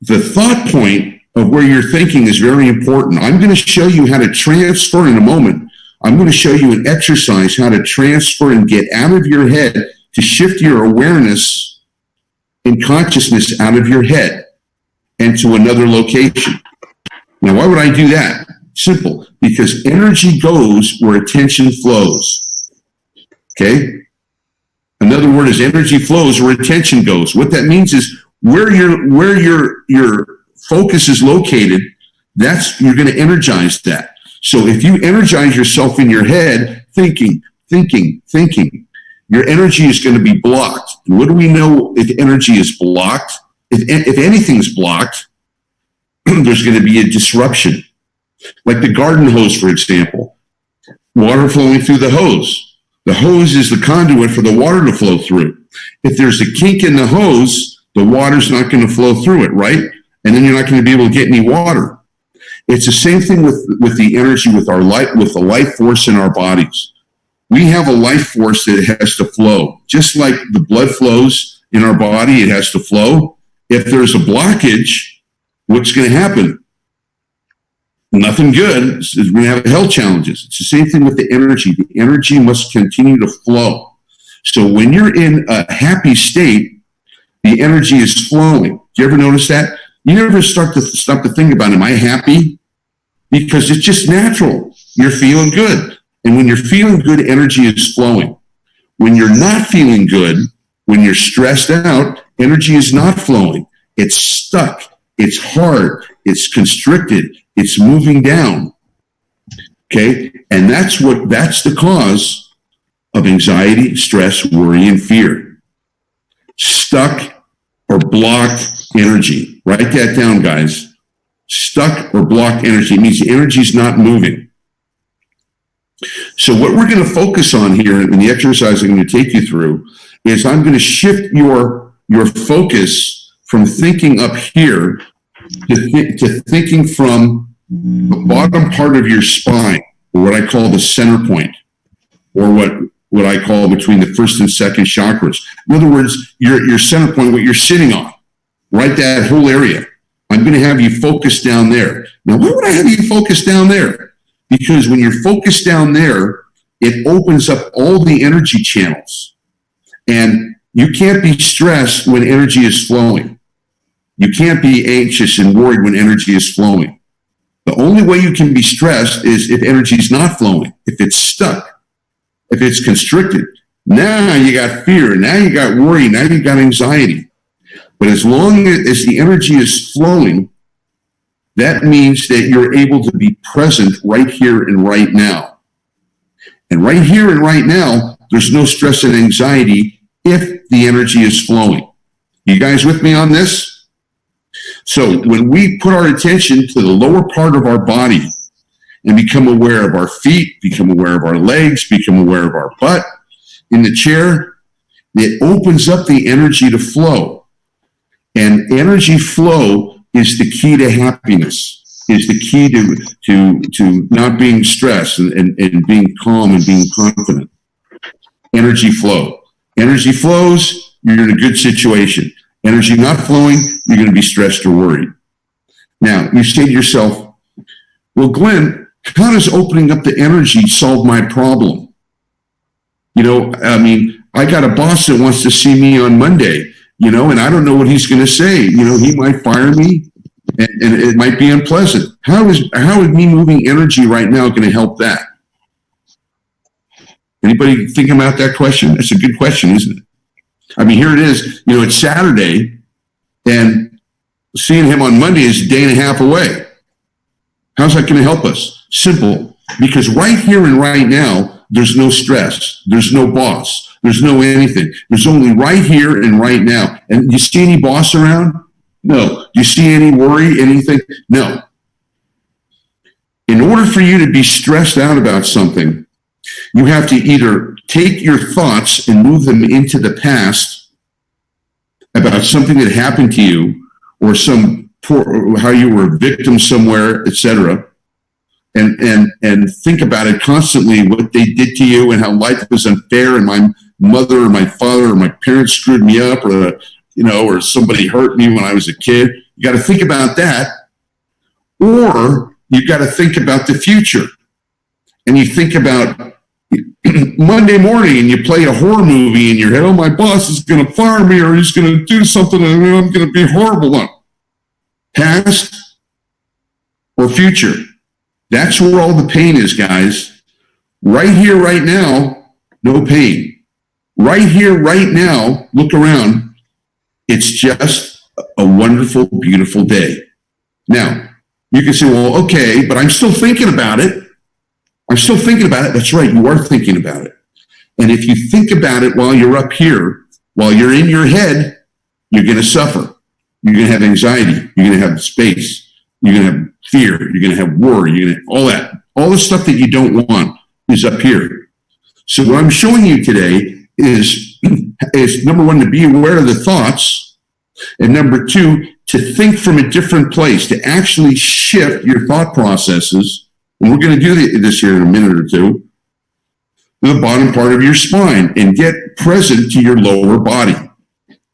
the thought point of where you're thinking is very important. I'm going to show you how to transfer in a moment. I'm going to show you an exercise how to transfer and get out of your head, to shift your awareness and consciousness out of your head and to another location. Now, why would I do that? Simple, because energy goes where attention flows. Okay? Another word is energy flows where attention goes. What that means is where your focus is located, you're going to energize that. So if you energize yourself in your head, thinking, your energy is going to be blocked. And what do we know if energy is blocked? If anything's blocked, there's going to be a disruption. Like the garden hose, for example, water flowing through the hose. The hose is the conduit for the water to flow through. If there's a kink in the hose, the water's not going to flow through it, right? And then you're not going to be able to get any water. It's the same thing with the energy, with the life force in our bodies. We have a life force that has to flow. Just like the blood flows in our body, it has to flow. If there's a blockage, what's going to happen? Nothing good. We're going to have health challenges. It's the same thing with the energy. The energy must continue to flow. So when you're in a happy state, the energy is flowing. Do you ever notice that? You never stop to think about, am I happy? Because it's just natural. You're feeling good. And when you're feeling good, energy is flowing. When you're not feeling good, when you're stressed out, energy is not flowing. It's stuck. It's hard. It's constricted. It's moving down. Okay? And that's the cause of anxiety, stress, worry, and fear. Stuck or blocked energy. Write that down, guys. Stuck or blocked energy. It means the energy is not moving. So what we're going to focus on here in the exercise I'm going to take you through is I'm going to shift your focus from thinking up here to thinking from the bottom part of your spine, or what I call the center point, or what I call between the first and second chakras. In other words, your center point, what you're sitting on, right, that whole area. I'm going to have you focus down there. Now, why would I have you focus down there? Because when you're focused down there, it opens up all the energy channels. And you can't be stressed when energy is flowing. You can't be anxious and worried when energy is flowing. The only way you can be stressed is if energy is not flowing, if it's stuck, if it's constricted. Now you got fear, now you got worry, now you got anxiety. But as long as the energy is flowing, that means that you're able to be present right here and right now. And right here and right now, there's no stress and anxiety if the energy is flowing. You guys with me on this? So when we put our attention to the lower part of our body and become aware of our feet, become aware of our legs, become aware of our butt in the chair, it opens up the energy to flow. And energy flow is the key to happiness, is the key to not being stressed and being calm and being confident. Energy flow. Energy flows, you're in a good situation. Energy not flowing, you're going to be stressed or worried. Now, you say to yourself, well, Glenn, how does opening up the energy solve my problem? You know, I mean, I got a boss that wants to see me on Monday, you know, and I don't know what he's going to say. You know, he might fire me and it might be unpleasant. How is me moving energy right now going to help that? Anybody think about that question? That's a good question, isn't it? I mean, here it is, you know, it's Saturday and seeing him on Monday is a day and a half away. How's that going to help us? Simple. Because right here and right now, there's no stress. There's no boss. There's no anything. There's only right here and right now. And you see any boss around? No. Do you see any worry, anything? No. In order for you to be stressed out about something, you have to either take your thoughts and move them into the past about something that happened to you or how you were a victim somewhere, etc., and think about it constantly, what they did to you and how life was unfair and my mother or my father or my parents screwed me up or, you know, or somebody hurt me when I was a kid. You got to think about that. Or you got to think about the future. And you think about Monday morning and you play a horror movie in your head, oh, my boss is going to fire me or he's going to do something and I'm going to be horrible on. Past or future. That's where all the pain is, guys. Right here, right now, no pain. Right here, right now, look around. It's just a wonderful, beautiful day. Now, you can say, well, okay, but I'm still thinking about it. I'm still thinking about it. That's right, you are thinking about it. And if you think about it while you're up here, while you're in your head, you're going to suffer. You're going to have anxiety. You're going to have space. You're going to have fear. You're going to have worry. You're going to all that. All the stuff that you don't want is up here. So what I'm showing you today is number one, to be aware of the thoughts, and number two, to think from a different place, to actually shift your thought processes. And we're going to do this here in a minute or two. The bottom part of your spine, and get present to your lower body.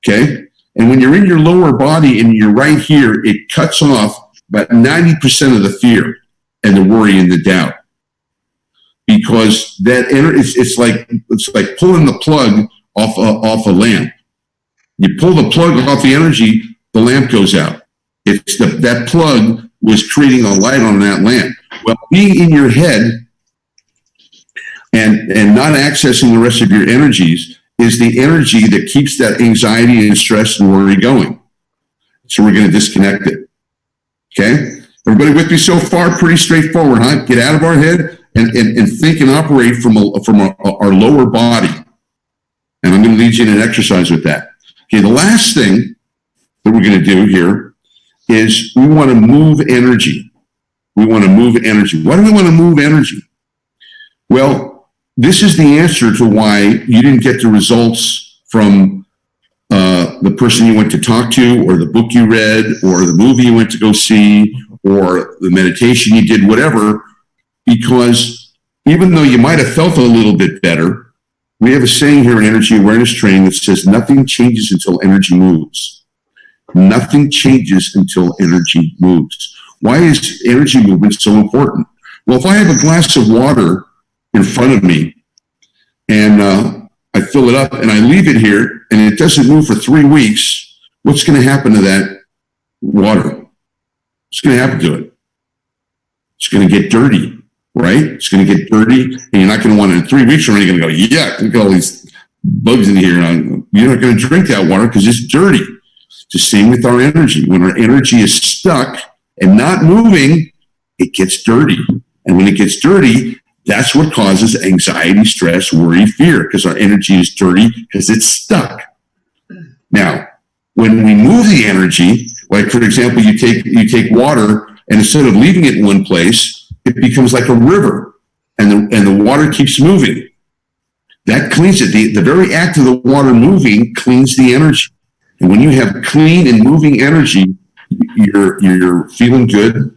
Okay? And when you're in your lower body and you're right here, it cuts off about 90% of the fear and the worry and the doubt. Because that it's like pulling the plug off a lamp. You pull the plug off the energy, the lamp goes out. It's that plug was creating a light on that lamp. Well, being in your head and not accessing the rest of your energies is the energy that keeps that anxiety and stress and worry going. So we're going to disconnect it. Okay? Everybody with me so far? Pretty straightforward, huh? Get out of our head and think and operate from our lower body. And I'm going to lead you in an exercise with that. Okay, the last thing that we're going to do here is we want to move energy. We want to move energy. Why do we want to move energy? Well, this is the answer to why you didn't get the results from the person you went to talk to, or the book you read, or the movie you went to go see, or the meditation you did, whatever, because even though you might have felt a little bit better, we have a saying here in energy awareness training that says nothing changes until energy moves. Nothing changes until energy moves. Why is energy movement so important? Well, if I have a glass of water in front of me and I fill it up and I leave it here and it doesn't move for 3 weeks, what's going to happen to that water? What's going to happen to it? It's going to get dirty, right? It's going to get dirty, and you're not going to want to, in 3 weeks, you're only going to go, yeah, look at all these bugs in here. You're not going to drink that water because it's dirty. It's the same with our energy. When our energy is stuck and not moving, it gets dirty. And when it gets dirty, that's what causes anxiety, stress, worry, fear, because our energy is dirty because it's stuck. Now, when we move the energy, like for example, you take water, and instead of leaving it in one place, it becomes like a river, and the water keeps moving. That cleans it. The very act of the water moving cleans the energy. And when you have clean and moving energy, you're feeling good,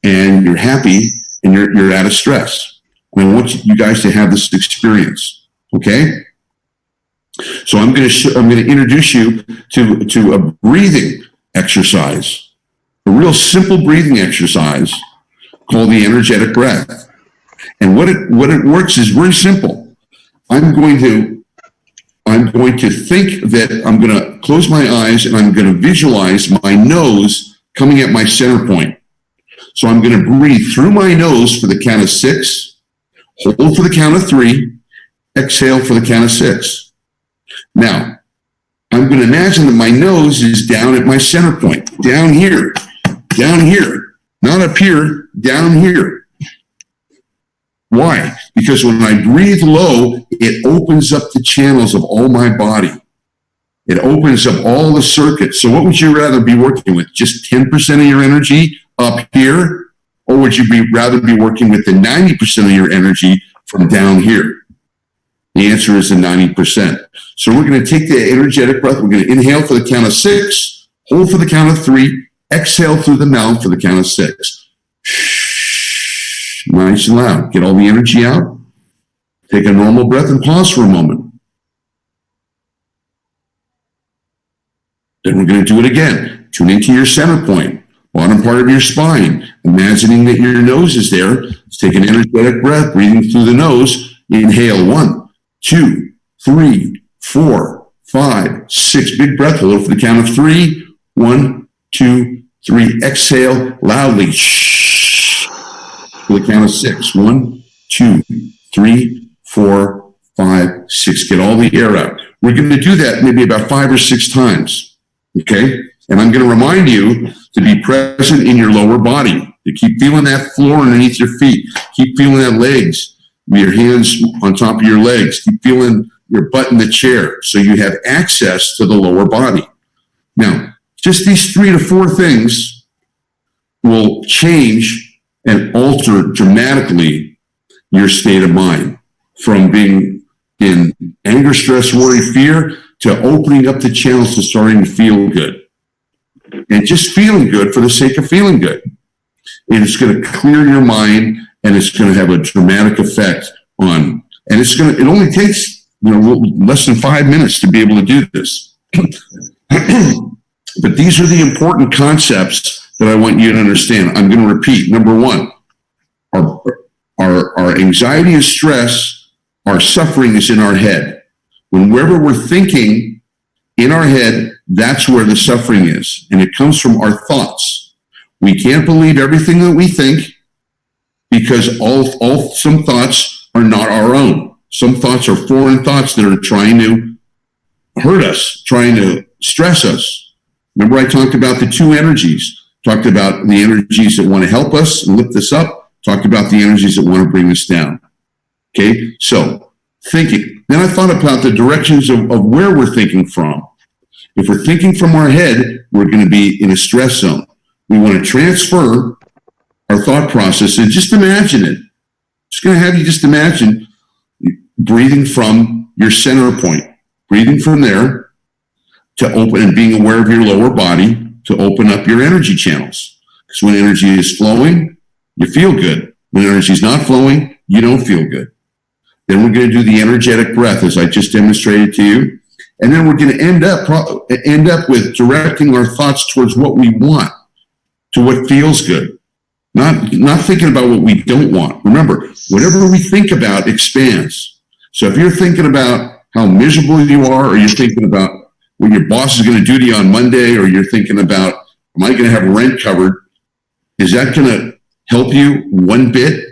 and you're happy, and you're out of stress. And I want you guys to have this experience. Okay? So I'm going to introduce you to a breathing exercise, a real simple breathing exercise called the energetic breath. And what it works is very simple. I'm going to think that I'm going to close my eyes and I'm going to visualize my nose coming at my center point. So I'm going to breathe through my nose for the count of 6, hold for the count of 3, exhale for the count of 6. Now, I'm going to imagine that my nose is down at my center point, down here, not up here, down here. Why? Because when I breathe low, it opens up the channels of all my body. It opens up all the circuits. So what would you rather be working with? Just 10% of your energy up here? Or would you rather be working with the 90% of your energy from down here? The answer is the 90%. So we're going to take the energetic breath. We're going to inhale for the count of 6, hold for the count of 3, exhale through the mouth for the count of 6. Nice and loud. Get all the energy out. Take a normal breath and pause for a moment. Then we're going to do it again. Tune into your center point, bottom part of your spine, imagining that your nose is there. Let's take an energetic breath, breathing through the nose. Inhale 1, 2, 3, 4, 5, 6. Big breath. Hold for the count of 3. 1, 2, 3. Exhale loudly. For the count of 6. 1, 2, 3, 4, 5, 6. Get all the air out. We're going to do that maybe about 5 or 6 times. Okay? And I'm going to remind you to be present in your lower body. To keep feeling that floor underneath your feet. Keep feeling that legs. With your hands on top of your legs. Keep feeling your butt in the chair so you have access to the lower body. Now, just these 3 to 4 things will change and alter dramatically your state of mind from being in anger, stress, worry, fear to opening up the channels to starting to feel good. And just feeling good for the sake of feeling good. And it's going to clear your mind, and it's going to have a dramatic effect on, and it only takes, less than 5 minutes to be able to do this. But these are the important concepts that I want you to understand. I'm going to repeat. Number one, our anxiety and stress, our suffering is in our head. Whenever we're thinking in our head, that's where the suffering is. And it comes from our thoughts. We can't believe everything that we think because some thoughts are not our own. Some thoughts are foreign thoughts that are trying to hurt us, trying to stress us. Remember I talked about the two energies. Talked about the energies that want to help us and lift us up. Talked about the energies that want to bring us down. Okay, so thinking. Then I thought about the directions of where we're thinking from. If we're thinking from our head, we're going to be in a stress zone. We want to transfer our thought process and just imagine it. Just going to have you just imagine breathing from your center point, breathing from there to open and being aware of your lower body to open up your energy channels. Because when energy is flowing, you feel good. When energy is not flowing, you don't feel good. Then we're going to do the energetic breath as I just demonstrated to you. And then we're going to end up with directing our thoughts towards what we want, to what feels good. Not thinking about what we don't want. Remember, whatever we think about expands. So if you're thinking about how miserable you are, or you're thinking about what your boss is going to do to you on Monday, or you're thinking about, am I going to have rent covered? Is that going to help you one bit?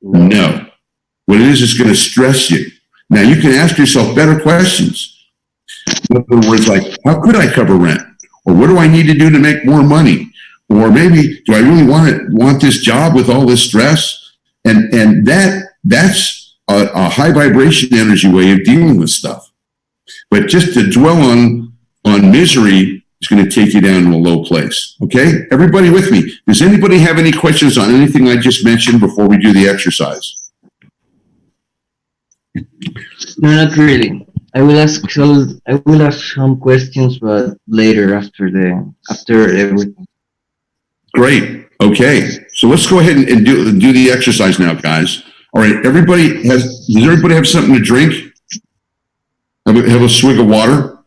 No. What it is going to stress you. Now you can ask yourself better questions. In other words, like, how could I cover rent? Or what do I need to do to make more money? Or maybe, do I really want this job with all this stress? And that's a high vibration energy way of dealing with stuff. But just to dwell on misery is going to take you down to a low place. Okay? Everybody with me? Does anybody have any questions on anything I just mentioned before we do the exercise? No, not really. I will ask some questions, but later after everything. Great. Okay. So let's go ahead and do the exercise now, guys. All right. Does everybody have something to drink? Have a swig of water?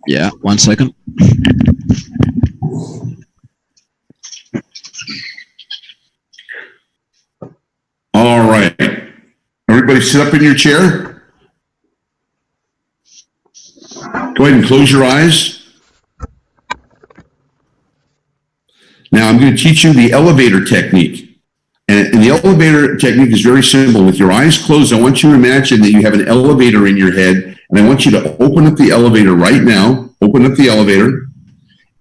Yeah, 1 second. All right. Everybody sit up in your chair. Go ahead and close your eyes. Now I'm going to teach you the elevator technique. And the elevator technique is very simple. With your eyes closed, I want you to imagine that you have an elevator in your head, and I want you to open up the elevator right now. Open up the elevator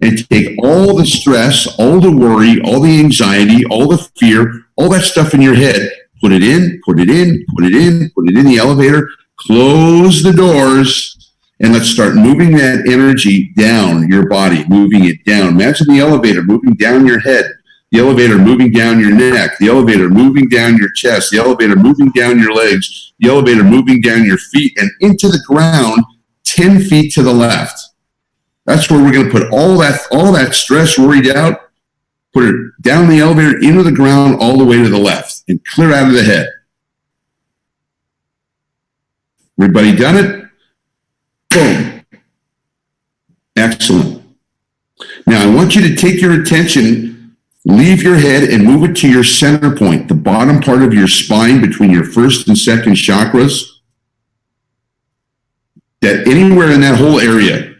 and take all the stress, all the worry, all the anxiety, all the fear, all that stuff in your head. Put it in the elevator, close the doors, and let's start moving that energy down your body, moving it down. Imagine the elevator moving down your head, the elevator moving down your neck, the elevator moving down your chest, the elevator moving down your legs, the elevator moving down your feet and into the ground 10 feet to the left. That's where we're going to put all that stress, worried out, put it down the elevator into the ground all the way to the left and clear out of the head. Everybody done it? Boom. Excellent. Now I want you to take your attention, leave your head and move it to your center point, the bottom part of your spine between your first and second chakras. That anywhere in that whole area,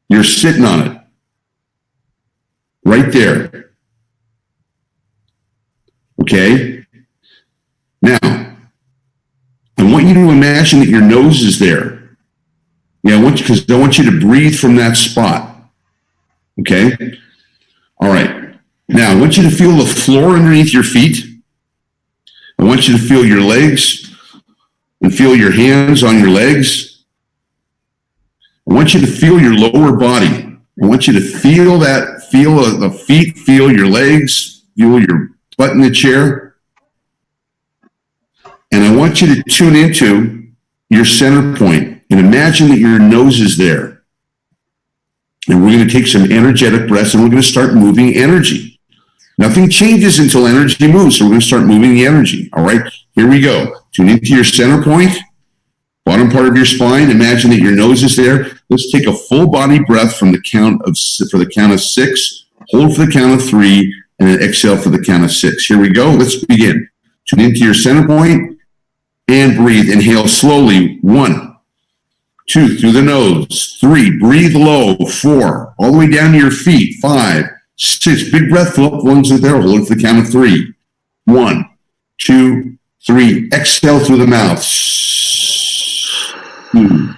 you're sitting on it. Right there. Okay? Now, I want you to imagine that your nose is there. Yeah, I want you to breathe from that spot. Okay? All right. Now, I want you to feel the floor underneath your feet. I want you to feel your legs and feel your hands on your legs. I want you to feel your lower body I want you to feel the feet, feel your legs, feel your butt in the chair. And I want you to tune into your center point and imagine that your nose is there. And we're going to take some energetic breaths and we're going to start moving energy. Nothing changes until energy moves, so we're going to start moving the energy. All right, here we go. Tune into your center point, bottom part of your spine. Imagine that your nose is there. Let's take a full body breath for the count of 6. Hold for the count of 3, and then exhale for the count of 6. Here we go. Let's begin. Tune into your center point and breathe. Inhale slowly. 1, 2, through the nose. 3, breathe low. 4, all the way down to your feet. 5, 6, big breath. Fill up the lungs with air. Hold for the count of 3. 1, 2, 3. Exhale through the mouth. 2,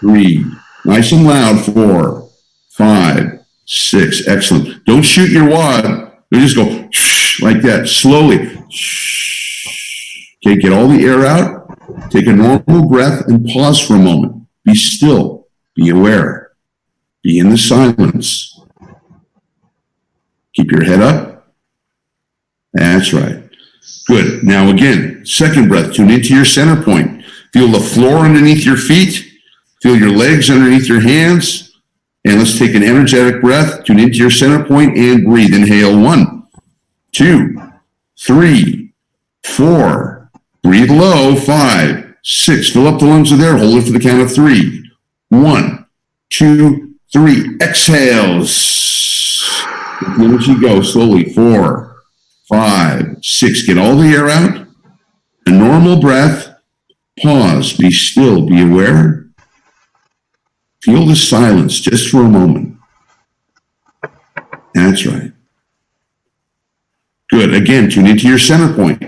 3. Nice and loud. 4, 5, 6. Excellent. Don't shoot your wad. You just go shh, like that, slowly. Shh. Okay, get all the air out. Take a normal breath and pause for a moment. Be still. Be aware. Be in the silence. Keep your head up. That's right. Good. Now again, second breath. Tune into your center point. Feel the floor underneath your feet. Feel your legs underneath your hands. And let's take an energetic breath. Tune into your center point and breathe. Inhale 1, 2, 3, 4. Breathe low. 5, 6. Fill up the lungs with air. Hold it for the count of 3. 1, 2, 3. Exhale. Let the energy go slowly. 4, 5, 6. Get all the air out. A normal breath. Pause. Be still. Be aware. Feel the silence just for a moment. That's right. Good. Again, tune into your center point.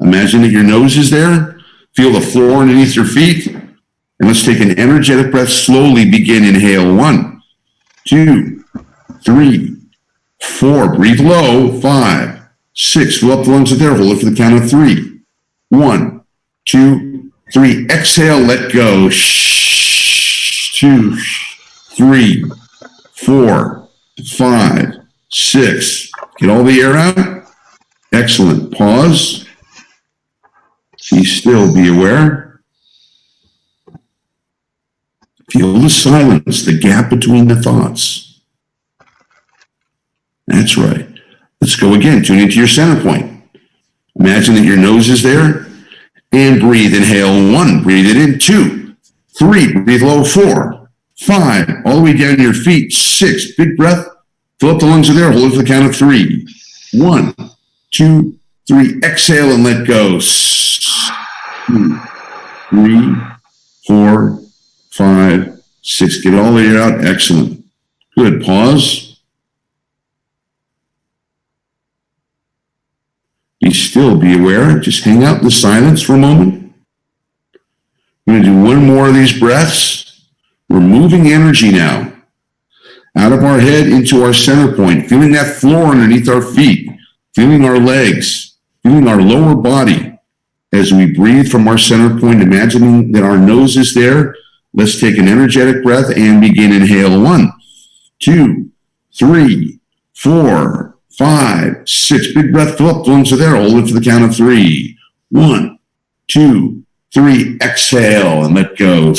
Imagine that your nose is there. Feel the floor underneath your feet. And let's take an energetic breath. Slowly begin. Inhale 1, 2, 3, 4. Breathe low. 5, 6. Fill up the lungs with air. Hold it for the count of 3. 1, 2, 3. Exhale. Let go. 2, 3, 4, 5, 6. Get all the air out. Excellent. Pause. Be still. Be aware. Feel the silence, the gap between the thoughts. That's right. Let's go again. Tune into your center point. Imagine that your nose is there and breathe. Inhale 1. Breathe it in. 2, 3. Breathe low. 4, 5. All the way down to your feet. 6. Big breath. Fill up the lungs with air. Hold it for the count of 3. 1, 2, 3. Exhale and let go. 2, 3, 4, 5, 6. Get all the air out. Excellent. Good. Pause. Be still. Be aware. Just hang out in the silence for a moment. We're going to do one more of these breaths. We're moving energy now out of our head into our center point, feeling that floor underneath our feet, feeling our legs, feeling our lower body. As we breathe from our center point, imagining that our nose is there, let's take an energetic breath and begin. Inhale 1, 2, 3, 4, 5, 6. Big breath. Fill up the lungs with air. Hold it for the count of 3. 1, 2, 3. Exhale and let go.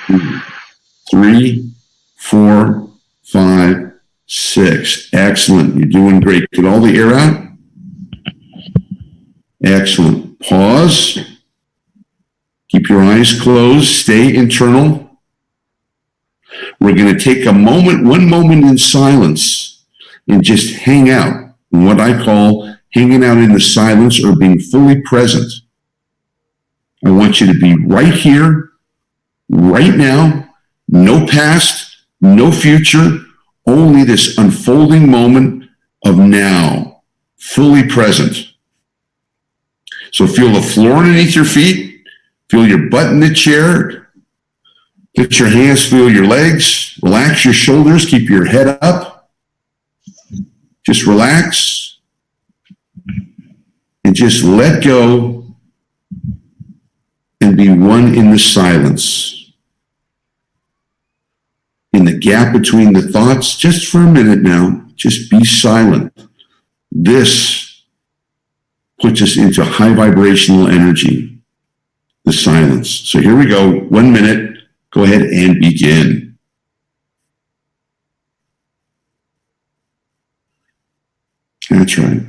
2, 3, 4, 5, 6. Excellent. You're doing great. Get all the air out. Excellent. Pause. Keep your eyes closed. Stay internal. We're going to take one moment in silence and just hang out. What I call hanging out in the silence or being fully present. I want you to be right here, right now. No past, no future, only this unfolding moment of now, fully present. So feel the floor underneath your feet, feel your butt in the chair, get your hands, feel your legs, relax your shoulders, keep your head up, just relax, and just let go and be one in the silence. in the gap between the thoughts, just for a minute now, just be silent. This puts us into high vibrational energy, the silence. So here we go, 1 minute, go ahead and begin. That's right.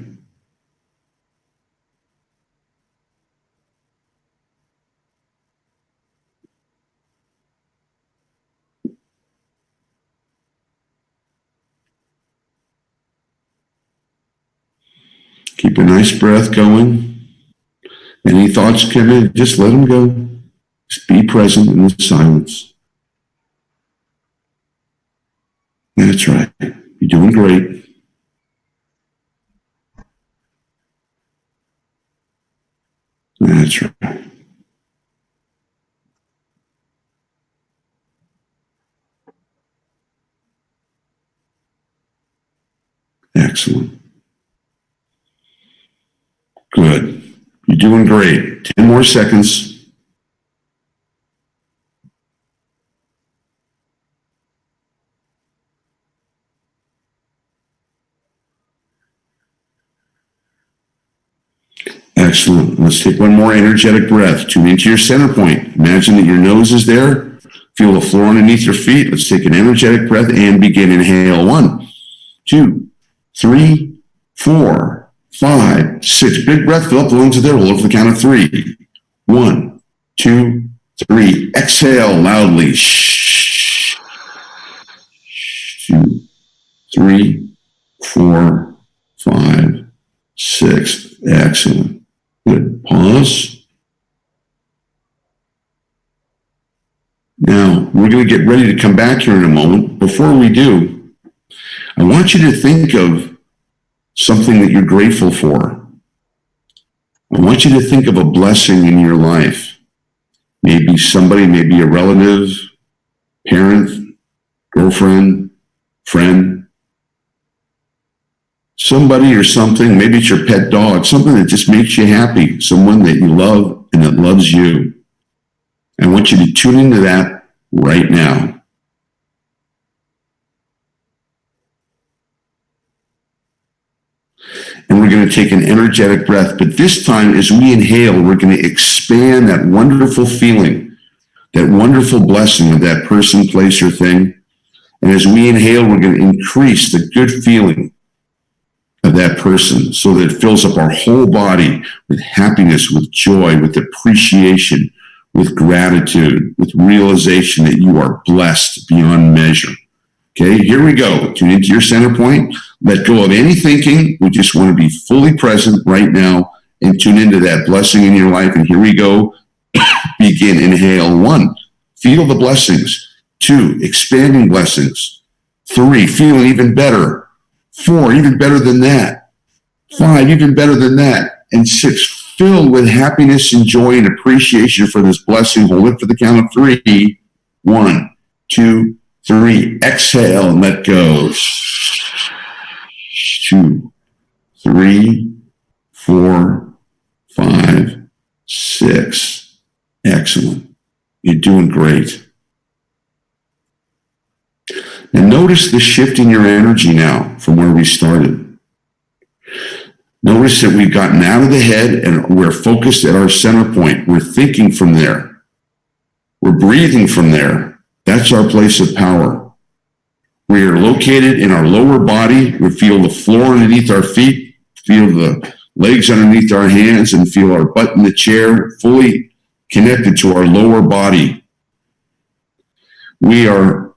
Keep a nice breath going. Any thoughts come in, just let them go. Just be present in the silence. That's right. You're doing great. That's right. Excellent. Good. You're doing great. 10 more seconds. Excellent. Let's take one more energetic breath. Tune into your center point. Imagine that your nose is there. Feel the floor underneath your feet. Let's take an energetic breath and begin. Inhale. 1, 2, 3, 4, 5, 6. Big breath. Fill up the lungs there. We'll look for the count of 3. 1, 2, 3. Exhale loudly. 2, 3, 4, 5, 6. Excellent. Good. Pause. Now, we're going to get ready to come back here in a moment. Before we do, I want you to think of something that you're grateful for. I want you to think of a blessing in your life. Maybe somebody, maybe a relative, parent, girlfriend, friend, somebody or something. Maybe it's your pet dog, something that just makes you happy, someone that you love and that loves you. I want you to tune into that right now. And we're going to take an energetic breath, but this time as we inhale, we're going to expand that wonderful feeling, that wonderful blessing of that person, place, or thing. And as we inhale, we're going to increase the good feeling of that person so that it fills up our whole body with happiness, with joy, with appreciation, with gratitude, with realization that you are blessed beyond measure. Okay, here we go. Tune into your center point. Let go of any thinking. We just want to be fully present right now and tune into that blessing in your life. And here we go. Begin. Inhale. 1, feel the blessings. 2, expanding blessings. 3, feeling even better. 4, even better than that. 5, even better than that. And 6, filled with happiness and joy and appreciation for this blessing. Hold it for the count of 3. 1, 2, 3. Exhale and let go. 2, 3, 4, 5, 6. Excellent. You're doing great. And notice the shift in your energy now from where we started. Notice that we've gotten out of the head and we're focused at our center point. We're thinking from there. We're breathing from there. That's our place of power. We are located in our lower body. We feel the floor underneath our feet, feel the legs underneath our hands, and feel our butt in the chair fully connected to our lower body. We are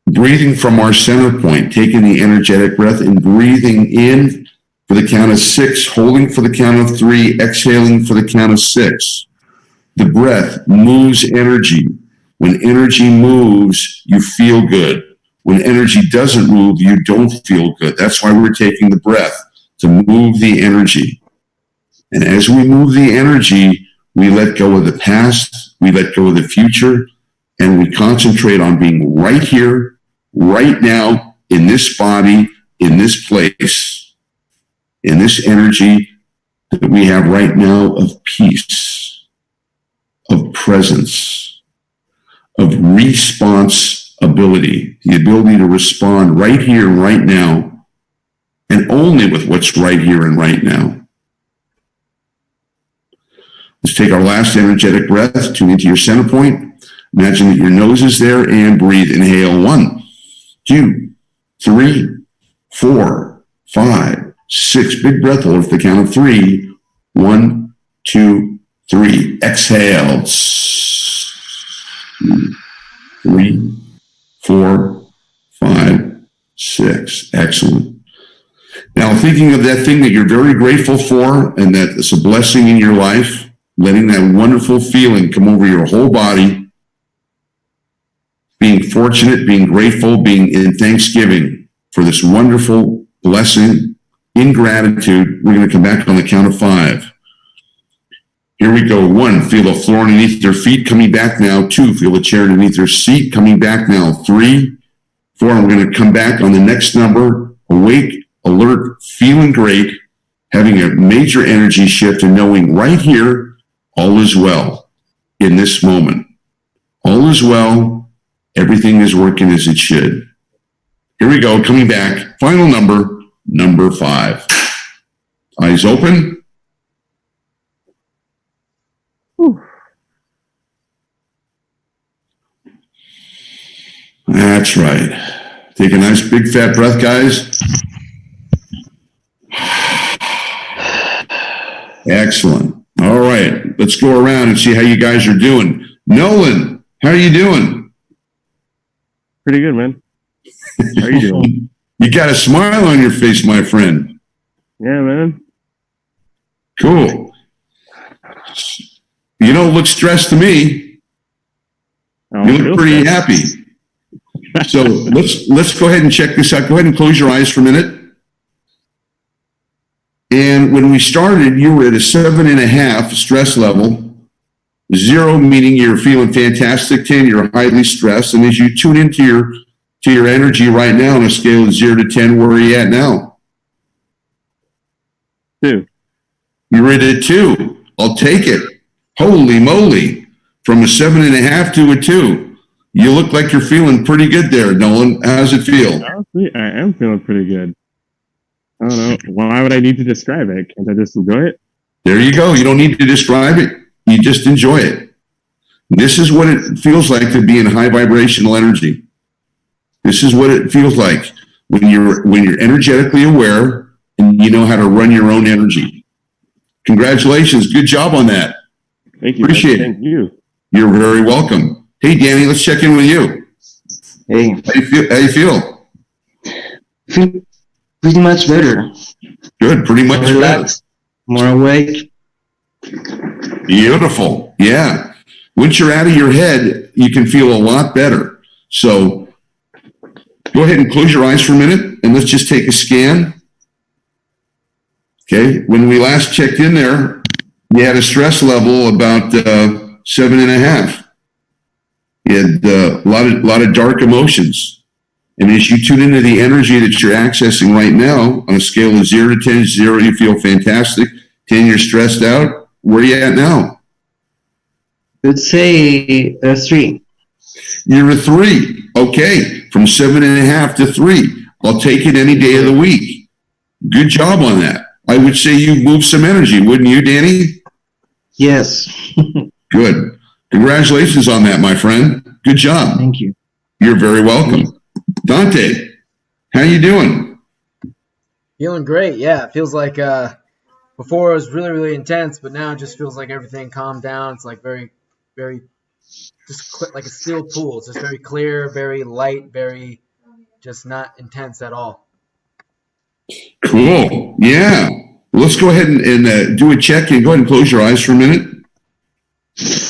breathing from our center point, taking the energetic breath and breathing in for the count of 6, holding for the count of 3, exhaling for the count of 6. The breath moves energy. When energy moves, you feel good. When energy doesn't move, you don't feel good. That's why we're taking the breath, to move the energy. And as we move the energy, we let go of the past, we let go of the future, and we concentrate on being right here, right now, in this body, in this place, in this energy that we have right now of peace, of presence, of response ability, the ability to respond right here, right now, and only with what's right here and right now. Let's take our last energetic breath. Tune into your center point. Imagine that your nose is there and breathe. Inhale 1, 2, 3, 4, 5, 6. Big breath. Hold for the count of 3. 1, 2, 3. Exhale. 2, 3, 4, 5, 6. Excellent. Now, thinking of that thing that you're very grateful for and that it's a blessing in your life, letting that wonderful feeling come over your whole body, being fortunate, being grateful, being in thanksgiving for this wonderful blessing, in gratitude. We're going to come back on the count of 5. Here we go. 1, feel the floor underneath their feet coming back now. 2, feel the chair underneath their seat coming back now. 3, 4, and we're going to come back on the next number. Awake, alert, feeling great, having a major energy shift and knowing right here, all is well in this moment. All is well. Everything is working as it should. Here we go. Coming back. Final number, number 5. Eyes open. Whew. That's right. Take a nice big fat breath, guys. Excellent. All right. Let's go around and see how you guys are doing. Nolan, how are you doing? Pretty good, man. How are you doing? You got a smile on your face, my friend. Yeah, man. Cool. You don't look stressed to me. You look pretty happy. So let's go ahead and check this out. Go ahead and close your eyes for a minute. And when we started, you were at a 7.5 stress level. 0 meaning you're feeling fantastic. 10, you're highly stressed. And as you tune into your energy right now on a scale of 0 to 10, where are you at now? 2. You're at a 2. I'll take it. Holy moly. From a 7.5 to a 2. You look like you're feeling pretty good there, Nolan. How's it feel? Honestly, I am feeling pretty good. I don't know. Why would I need to describe it? Can't I just enjoy it? There you go. You don't need to describe it. You just enjoy it. This is what it feels like to be in high vibrational energy. This is what it feels like when you're energetically aware and you know how to run your own energy. Congratulations. Good job on that. Thank you. Appreciate it. Thank you. You're very welcome. Hey, Danny, let's check in with you. Hey, How you feel? feel pretty much better. Good. Pretty much More relaxed, more awake. Beautiful. Yeah. Once you're out of your head, you can feel a lot better. So go ahead and close your eyes for a minute and let's just take a scan. Okay. When we last checked in there, you had a stress level about 7.5. You had a lot of dark emotions. And as you tune into the energy that you're accessing right now, on a scale of 0 to 10, 0, you feel fantastic. 10, you're stressed out. Where are you at now? Let's say 3. You're a 3. Okay. From 7.5 to 3. I'll take it any day of the week. Good job on that. I would say you moved some energy, wouldn't you, Danny? Yes. Good. Congratulations on that, my friend. Good job. Thank you. You're very welcome. Dante, how you doing? Feeling great. Yeah, it feels like before it was really, really intense, but now it just feels like everything calmed down. It's like very, very, just like a steel pool. It's just very clear, very light, very just not intense at all. Cool. Yeah. Well, let's go ahead and do a check-in. Go ahead and close your eyes for a minute.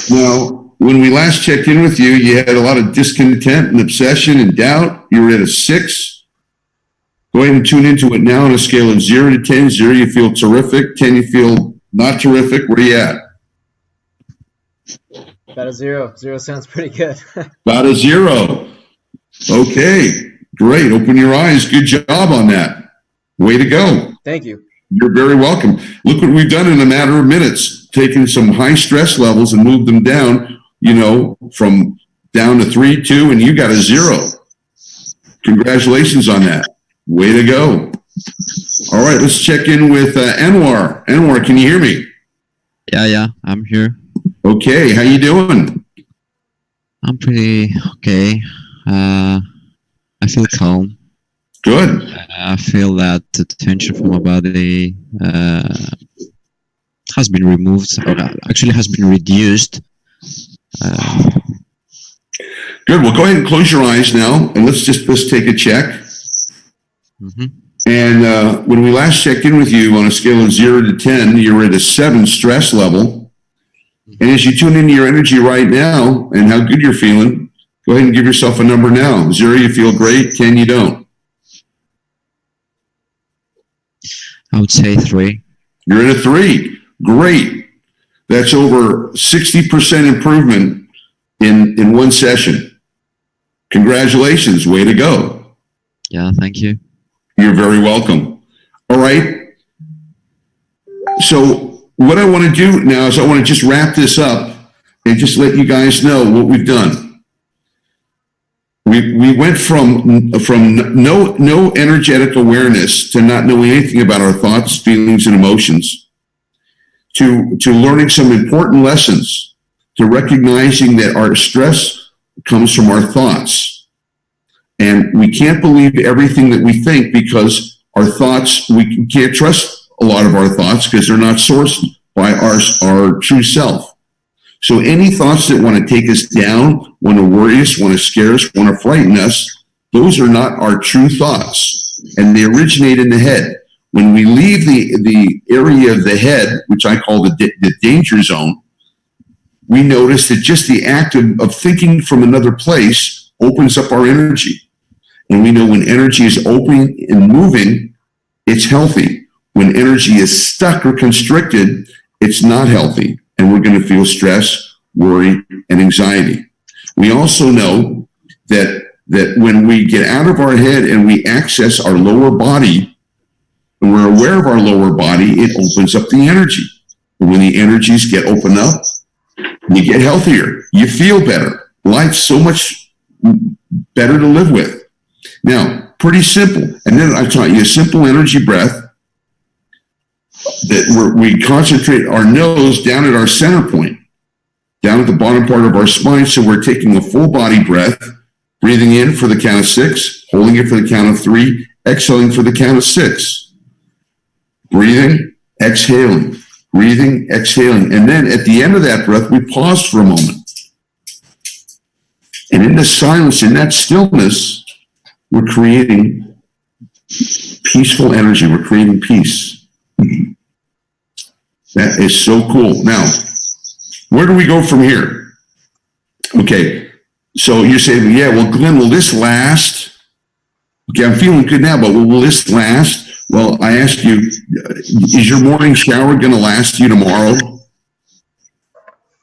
Now, when we last checked in with you, you had a lot of discontent and obsession and doubt. You were at a 6. Go ahead and tune into it now on a scale of 0 to 10. 0, you feel terrific. 10, you feel not terrific. Where are you at? About a 0. 0 sounds pretty good. About a 0. Okay. Great. Open your eyes. Good job on that. Way to go. Thank you. You're very welcome. Look what we've done in a matter of minutes, taken some high stress levels and moved them down, from down to 3, 2, and you got a 0. Congratulations on that. Way to go. All right, let's check in with Anwar. Anwar, can you hear me? Yeah, I'm here. Okay, how you doing? I'm pretty okay. I feel calm. Good. I feel that the tension from my body has been removed, or actually has been reduced. Good. Well, go ahead and close your eyes now, and let's take a check. Mm-hmm. And when we last checked in with you on a scale of 0 to 10, you were at a 7 stress level. And as you tune into your energy right now and how good you're feeling, go ahead and give yourself a number now. 0, you feel great. 10, you don't. I would say 3. You're at a 3. Great. That's over 60% improvement in one session. Congratulations. Way to go. Yeah, thank you. You're very welcome. All right. So what I want to do now is I want to just wrap this up and just let you guys know what we've done. We went from no energetic awareness to not knowing anything about our thoughts, feelings, and emotions to learning some important lessons, to recognizing that our stress comes from our thoughts. And we can't believe everything that we think because our thoughts, we can't trust a lot of our thoughts because they're not sourced by our true self. So any thoughts that want to take us down, want to worry us, want to scare us, want to frighten us, those are not our true thoughts. And they originate in the head. When we leave the area of the head, which I call the danger zone, we notice that just the act of thinking from another place opens up our energy. And we know when energy is open and moving, it's healthy. When energy is stuck or constricted, it's not healthy. And we're going to feel stress, worry, and anxiety. We also know that when we get out of our head and we access our lower body, and we're aware of our lower body, it opens up the energy. And when the energies get opened up, you get healthier. You feel better. Life's so much better to live with. Now, pretty simple. And then I taught you a simple energy breath that we concentrate our nose down at our center point, down at the bottom part of our spine. So we're taking a full body breath, breathing in for the count of 6, holding it for the count of 3, exhaling for the count of 6. Breathing, exhaling, breathing, exhaling. And then at the end of that breath, we pause for a moment. And in the silence, in that stillness, we're creating peaceful energy. We're creating peace. That is so cool. Now, where do we go from here? Okay, so you're saying, yeah, well, Glenn, will this last? Okay, I'm feeling good now, but will this last? Well, I ask you, is your morning shower going to last you tomorrow?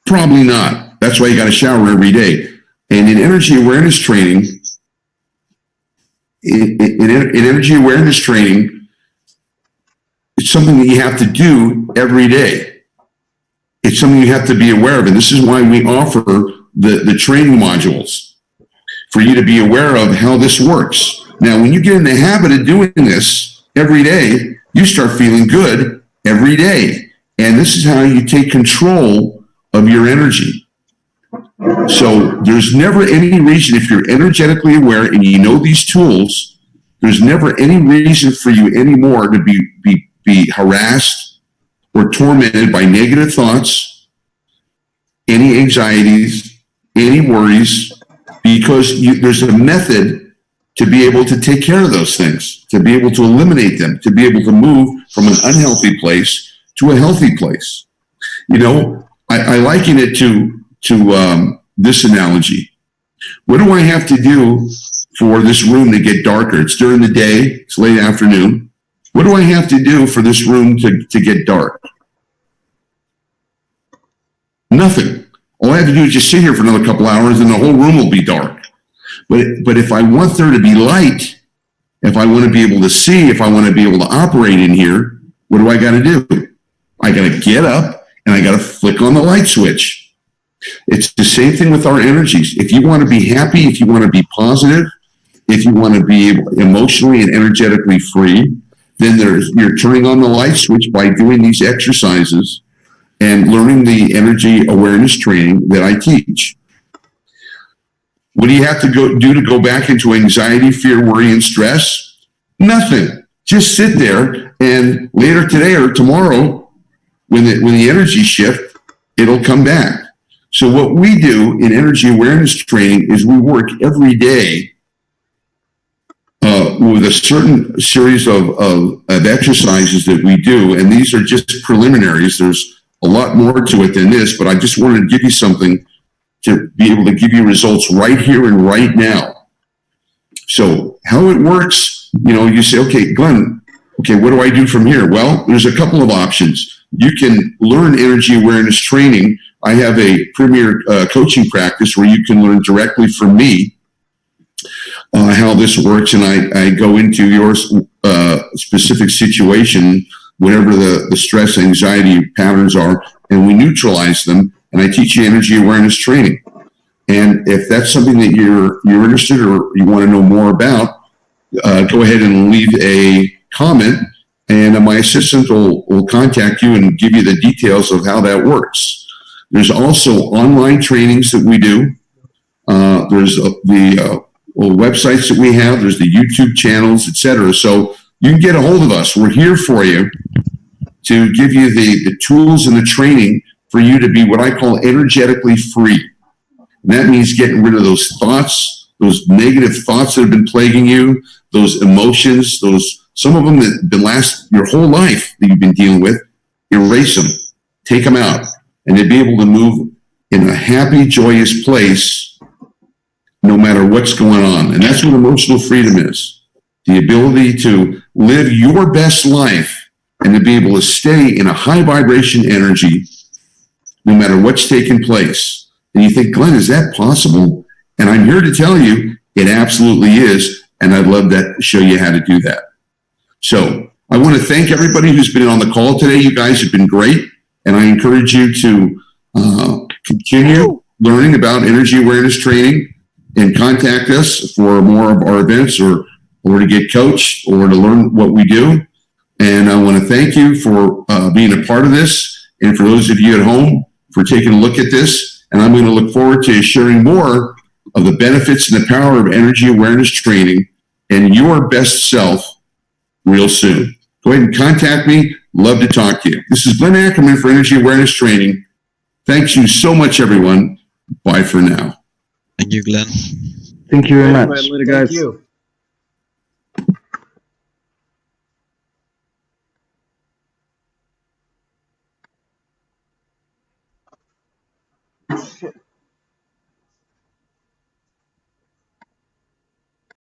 Probably not. That's why you got to shower every day. And in energy awareness training, it's something that you have to do every day. It's something you have to be aware of. And this is why we offer the training modules for you to be aware of how this works. Now, when you get in the habit of doing this every day, you start feeling good every day. And this is how you take control of your energy. So there's never any reason, if you're energetically aware and you know these tools, there's never any reason for you anymore to be harassed or tormented by negative thoughts, any anxieties, any worries, because there's a method to be able to take care of those things, to be able to eliminate them, to be able to move from an unhealthy place to a healthy place. You know, I liken it to this analogy. What do I have to do for this room to get darker? It's during the day, it's late afternoon. What do I have to do for this room to get dark? Nothing. All I have to do is just sit here for another couple hours and the whole room will be dark. But if I want there to be light, if I want to be able to see, if I want to be able to operate in here, what do I got to do? I got to get up and I got to flick on the light switch. It's the same thing with our energies. If you want to be happy, if you want to be positive, if you want to be emotionally and energetically free, then you're turning on the light switch by doing these exercises and learning the energy awareness training that I teach. What do you have to do to go back into anxiety, fear, worry, and stress? Nothing. Just sit there, and later today or tomorrow, when the energy shift, it'll come back. So what we do in energy awareness training is we work every day with a certain series of exercises that we do, and these are just preliminaries. There's a lot more to it than this, but I just wanted to give you something to be able to give you results right here and right now. So how it works, you say, okay, Glenn, okay, what do I do from here? Well, there's a couple of options. You can learn energy awareness training. I have a premier coaching practice where you can learn directly from me how this works, and I go into your specific situation, whatever the stress, anxiety patterns are, and we neutralize them, and I teach you energy awareness training. And if that's something that you're interested or you want to know more about, go ahead and leave a comment, and my assistant will contact you and give you the details of how that works. There's also online trainings that we do. There's the websites that we have. There's the YouTube channels, etc. So you can get a hold of us. We're here for you to give you the tools and the training for you to be what I call energetically free. And that means getting rid of those thoughts, those negative thoughts that have been plaguing you, those emotions, some of them that have been last your whole life that you've been dealing with. Erase them, take them out, and to be able to move in a happy, joyous place no matter what's going on. And that's what emotional freedom is. The ability to live your best life and to be able to stay in a high vibration energy no matter what's taking place. And you think, Glenn, is that possible? And I'm here to tell you it absolutely is. And I'd love to show you how to do that. So I want to thank everybody who's been on the call today. You guys have been great. And I encourage you to continue learning about energy awareness training and contact us for more of our events or to get coached or to learn what we do. And I want to thank you for being a part of this. And for those of you at home, for taking a look at this. And I'm going to look forward to sharing more of the benefits and the power of energy awareness training and your best self real soon. Go ahead and contact me. Love to talk to you. This is Glenn Ackerman for Energy Awareness Training. Thanks you so much, everyone. Bye for now. Thank you, Glenn. Thank you very much. Later, guys. Thank you.